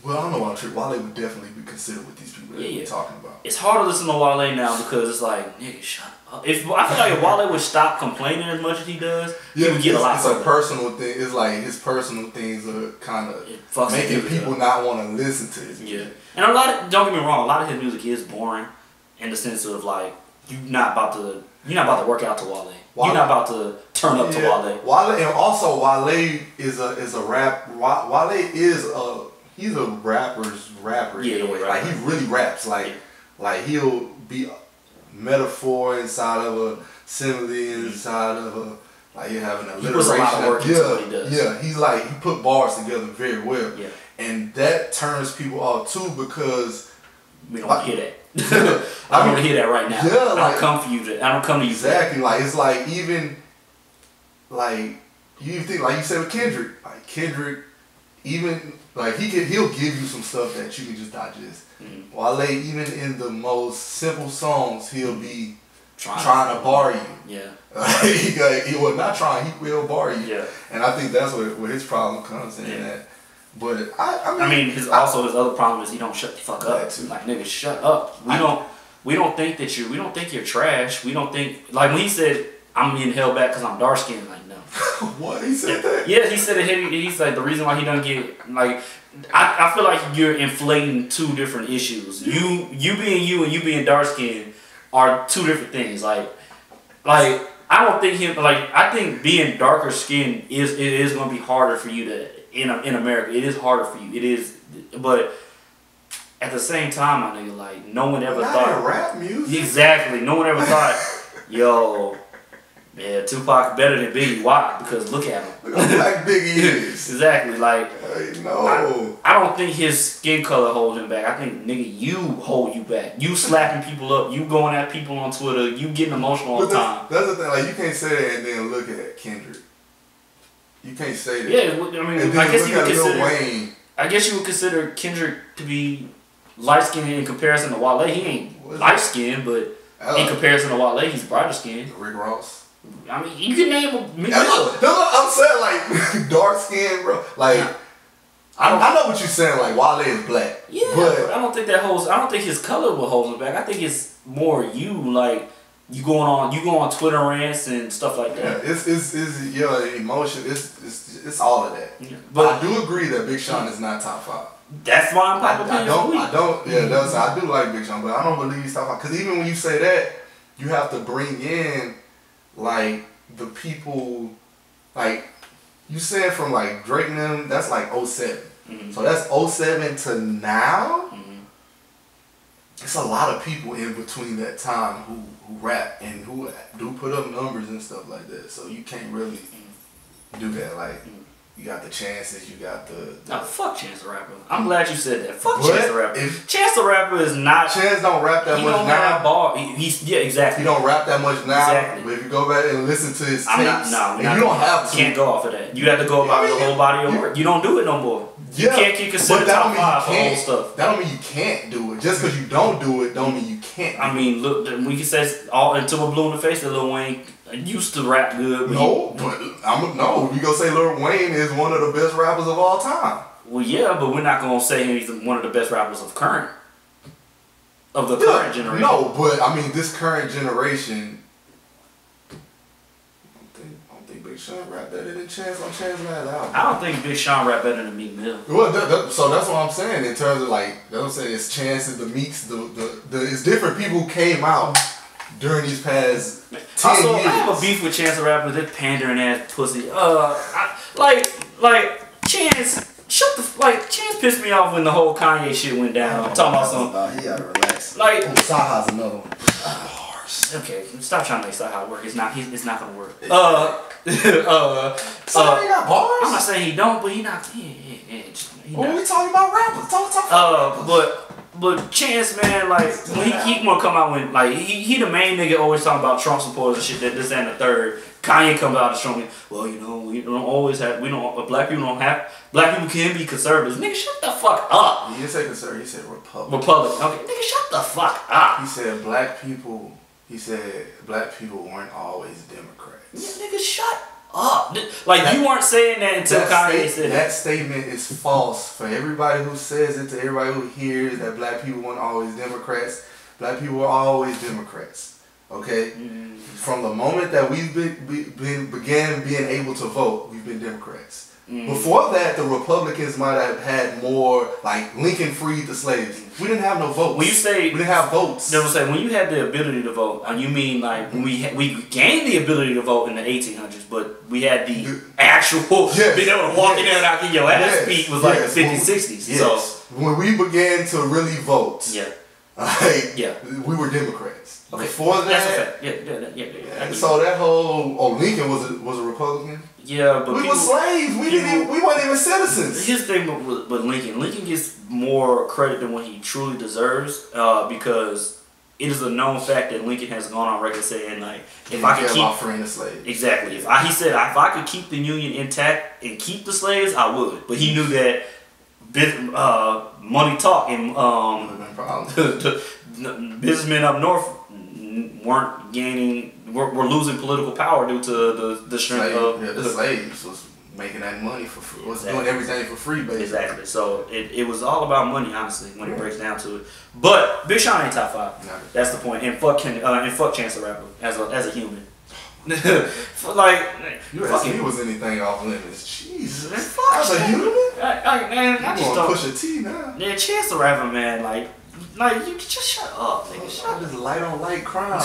Well, I don't know why Wale would definitely be considered with these people that we're talking about. It's hard to listen to Wale now because it's nigga, shut up. I feel like if Wale would stop complaining as much as he does, he would get a lot further. It's a personal thing. It's his personal things are kind of making people not want to listen to his music. And don't get me wrong, a lot of his music is boring in the sense of you're not about to work out to Wale. You're not about to turn up to Wale. Wale is a rap. Wale is he's a rapper's rapper in a way. He really raps. He'll be metaphor inside of a simile inside of a he'll have an alliteration. He puts a lot of work into what he does. Yeah, he's he put bars together very well. Yeah. And that turns people off too because we don't want to hear that. I don't want to hear that right now. Yeah, I don't come for you. I don't come to you. Exactly. It's even you think you said with Kendrick. Kendrick, even he'll give you some stuff that you can just digest. Wale, even in the most simple songs, he'll be trying to bar you. Yeah. He was not trying. He will bar you. Yeah. And I think that's where his problem comes in. That. But I mean, his other problem is he don't shut the fuck up. Like, nigga, shut up. We don't think you're trash. We don't think, like when he said I'm getting held back because I'm dark skinned. Like, no. What, he said that? Yeah, he said it. He's like, the reason why he doesn't get, like, I feel like you're inflating two different issues. You being you and you being dark skinned are two different things. Like I don't think him, like, I think being darker skinned is going to be harder for you to in America. It is harder for you. It is, but at the same time, my nigga, like, no one ever thought rap music. Exactly. No one ever thought, yo, yeah, Tupac better than Biggie. Why? Because look at him. Look how black Biggie is. Exactly. Like, no. I don't think his skin color holds him back. I think, nigga, you hold you back. You slapping people up. You going at people on Twitter. You getting emotional all the time. That's the thing. Like, you can't say that and then look at Kendrick. You can't say that. Yeah, I mean, and then I guess you would consider Wayne. I guess you would consider Kendrick to be light skinned in comparison to Wale. He ain't light skinned, but in comparison to Wale, he's brighter skinned. Rick Ross. I mean, you can name him. I'm saying, like, dark skin, bro. Like, I know what you're saying. Like, Wale is black. Yeah, but I don't think that holds. I don't think his color will hold him back. I think it's more you. Like, you go on Twitter rants and stuff like that. Yeah, it's your emotion. It's all of that. Yeah. But I do agree that Big Sean is not top 5. That's why I'm popular. I don't. Yeah, I do like Big Sean, but I don't believe he's top 5. Because even when you say that, you have to bring in, like, the people, like, you said from, like, Drake and them, that's like 07. Mm-hmm. So that's 07 to now. Mm-hmm. It's a lot of people in between that time who rap and who do put up numbers and stuff like that. So you can't really do that. Like, you got the Chances, you got the no, fuck Chance the Rapper. I'm glad you said that. Fuck Chance the Rapper. Chance the Rapper is not. Chance don't rap that much now. He don't have ball. Yeah, exactly. He don't rap that much now. Exactly. But if you go back and listen to his tapes, you don't have to. You can't go off of that. You have to go about the whole body of work. You don't do it no more. You can't get considered top 5 for old stuff. That don't mean you can't do it. Just because you don't do it, don't mean you can't. I mean, look, we can say all until we're blue in the face that Lil Wayne used to rap good. No, we gonna say Lil Wayne is one of the best rappers of all time. Well, yeah, but we're not gonna say he's one of the best rappers of the current generation. No, but I mean, this current generation. I don't think Big Sean rap better than Chance on Chance last album. I don't think Big Sean rap better than Meek Mill. Well, so that's what I'm saying in terms of, like, that's what I'm saying. It's Chances, the Meeks, it's different people who came out during these past 10 also, years. I have a beef with Chance the Rapper. That pandering ass pussy. Chance. Chance pissed me off when the whole Kanye shit went down. Talking about some. He gotta relax. Like, Saha's another one. Okay, stop trying to make Saha work. It's not gonna work. Saha got bars. I'm not saying he don't, but he not. When we talking about rappers, but Chance, man, like, when he gonna come out when, like, he the main nigga always talking about Trump supporters and shit, that this and the third. Kanye comes out and showing me, well, you know, we don't always have, black people can be conservatives. Nigga, shut the fuck up. He didn't say conservative, he said Republican. Okay, nigga, shut the fuck up. He said black people weren't always Democrats. Yeah, nigga, shut up. Like, you weren't saying that until Kanye said that statement is false for everybody who says it, to everybody who hears that black people weren't always Democrats. Black people were always Democrats. Okay? Mm-hmm. From the moment that we began being able to vote, we've been Democrats. Mm-hmm. Before that, the Republicans might have had more, like, Lincoln freed the slaves. We didn't have no votes. When you say we didn't have votes. They will say when you had the ability to vote, and you mean like when we gained the ability to vote in the 1800s, but we had the actual being able to walk in there and out get your ass beat was like the 50s, 60s. Yes. So when we began to really vote, we were Democrats. Okay. Before that, that's a fact. Yeah. So that whole Lincoln was a Republican. Yeah, but we were slaves. We weren't even citizens. His thing with Lincoln gets more credit than what he truly deserves, because it is a known fact that Lincoln has gone on record saying, like, if I could keep my friend a slave. Exactly. He said if I could keep the Union intact and keep the slaves, I would. But he knew that money talk and businessmen up north weren't gaining, were losing political power due to the strength of the slaves was making that money for free. Was doing everything for free, basically. Exactly. So it was all about money, honestly, when it breaks down to it. But Big Sean ain't top 5. No. That's the point. And fuck Chance the Rapper as a human. Like, you asked me was anything off limits. Jesus, as a human, I just don't push a T now. Yeah, Chance the Rapper, man. Like you just shut up, nigga. Shut this light on light crime.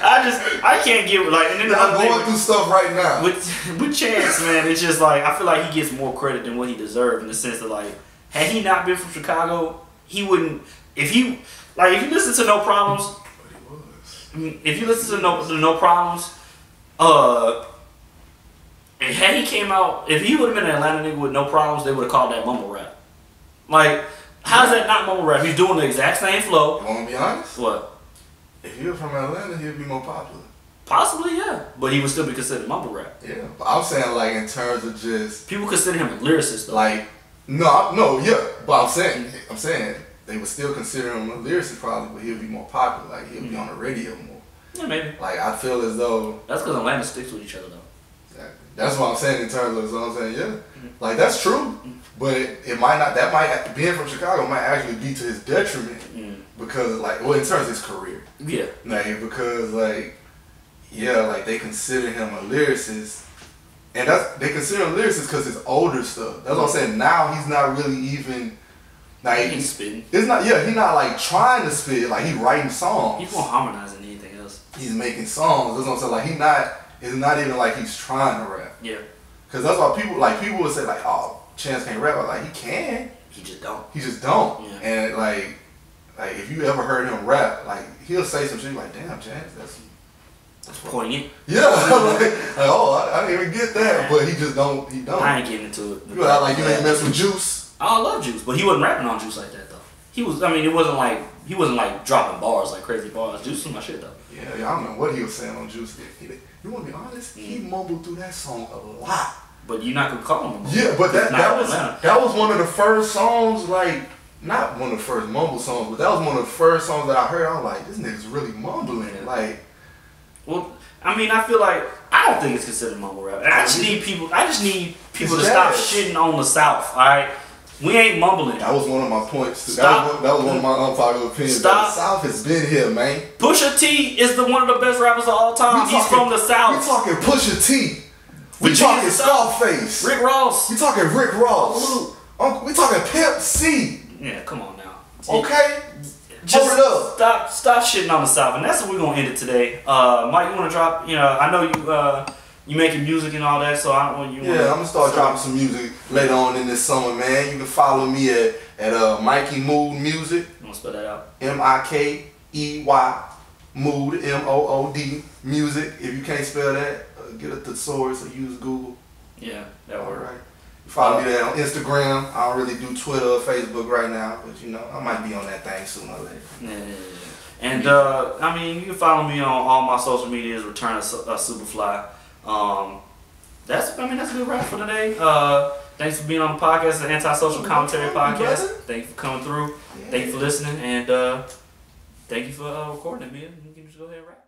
I can't get like. And then I'm going through stuff right now with Chance, man. It's just like I feel like he gets more credit than what he deserved in the sense that like, had he not been from Chicago, he wouldn't. If you listen to No Problems. If you listen to No Problems, and had he came out, if he would have been an Atlanta nigga with No Problems, they would have called that mumble rap. Like, how's that not mumble rap? He's doing the exact same flow. You want to be honest? What? If he was from Atlanta, he'd be more popular. Possibly, yeah. But he would still be considered mumble rap. Yeah. But I'm saying, like, in terms of just... People consider him a lyricist, though. Like, no, yeah. But I'm saying... They would still consider him a lyricist probably, but he'll be more popular. Like, he'll be on the radio more. Yeah, maybe. Like, I feel as though... That's because Atlanta sticks with each other, though. Exactly. That's what I'm saying in terms of what I'm saying, yeah. Like, that's true. But it might not... That might... Being from Chicago might actually be to his detriment. Because, like... Well, in terms of his career. Yeah. Like, because, like... Yeah, like, they consider him a lyricist. And they consider him a lyricist because his older stuff. That's what I'm saying. Now, he's not really even... Like, he's spitting. It's not, yeah, he's not like trying to spit, like he's writing songs. He's more harmonizing than anything else. He's making songs. That's what I'm saying. Like it's not even like he's trying to rap. Yeah. Cause that's why people would say like, oh, Chance can't rap. Like he can. He just don't. He just don't. Yeah. And like if you ever heard him rap, like he'll say some shit like, damn, Chance, that's poignant. Yeah. like oh, I didn't even get that. But he just don't. He don't. I ain't getting into it. You act like you ain't mess with Juice. I love Juice, but he wasn't rapping on Juice like that though. He was. I mean, it wasn't like he wasn't like dropping bars like crazy bars. Juice was my shit though. Yeah, I don't know what he was saying on Juice. You want to be honest? He mumbled through that song a lot. But you're not gonna call him. Yeah, but that was one of the first songs. Like not one of the first mumble songs, but that was one of the first songs that I heard. I was like, this nigga's really mumbling. Like, well, I mean, I feel like I don't think it's considered mumble rap. I just need people to stop shitting on the South. All right. We ain't mumbling. That was one of my points. That was one of my unpopular opinions. The South has been here, man. Pusha T is one of the best rappers of all time. He's from the South. We talking Pusha T. We talking Scarface. Rick Ross. We talking Rick Ross. We talking Pimp C. Yeah, come on now. Okay. Just stop shitting on the South, and that's what we're gonna end it today. Mike, you wanna drop? You know, I know you making music and all that, so I don't want you. Yeah, I'm gonna start dropping some music later on in this summer, man. You can follow me at Mikey Mood Music. I'm gonna spell that out. MIKEY Mood MOOD Music. If you can't spell that, get a thesaurus or use Google. Yeah, that works. All right. Follow me there on Instagram. I don't really do Twitter or Facebook right now, but you know, I might be on that thing sooner or later. Yeah. And I mean, you can follow me on all my social medias. Return of Superfly. That's a good wrap for today. Thanks for being on the podcast, the Antisocial Commentary Podcast. Thank you for coming through. Yeah. Thank you for listening, and thank you for recording it, man. You can just go ahead and wrap.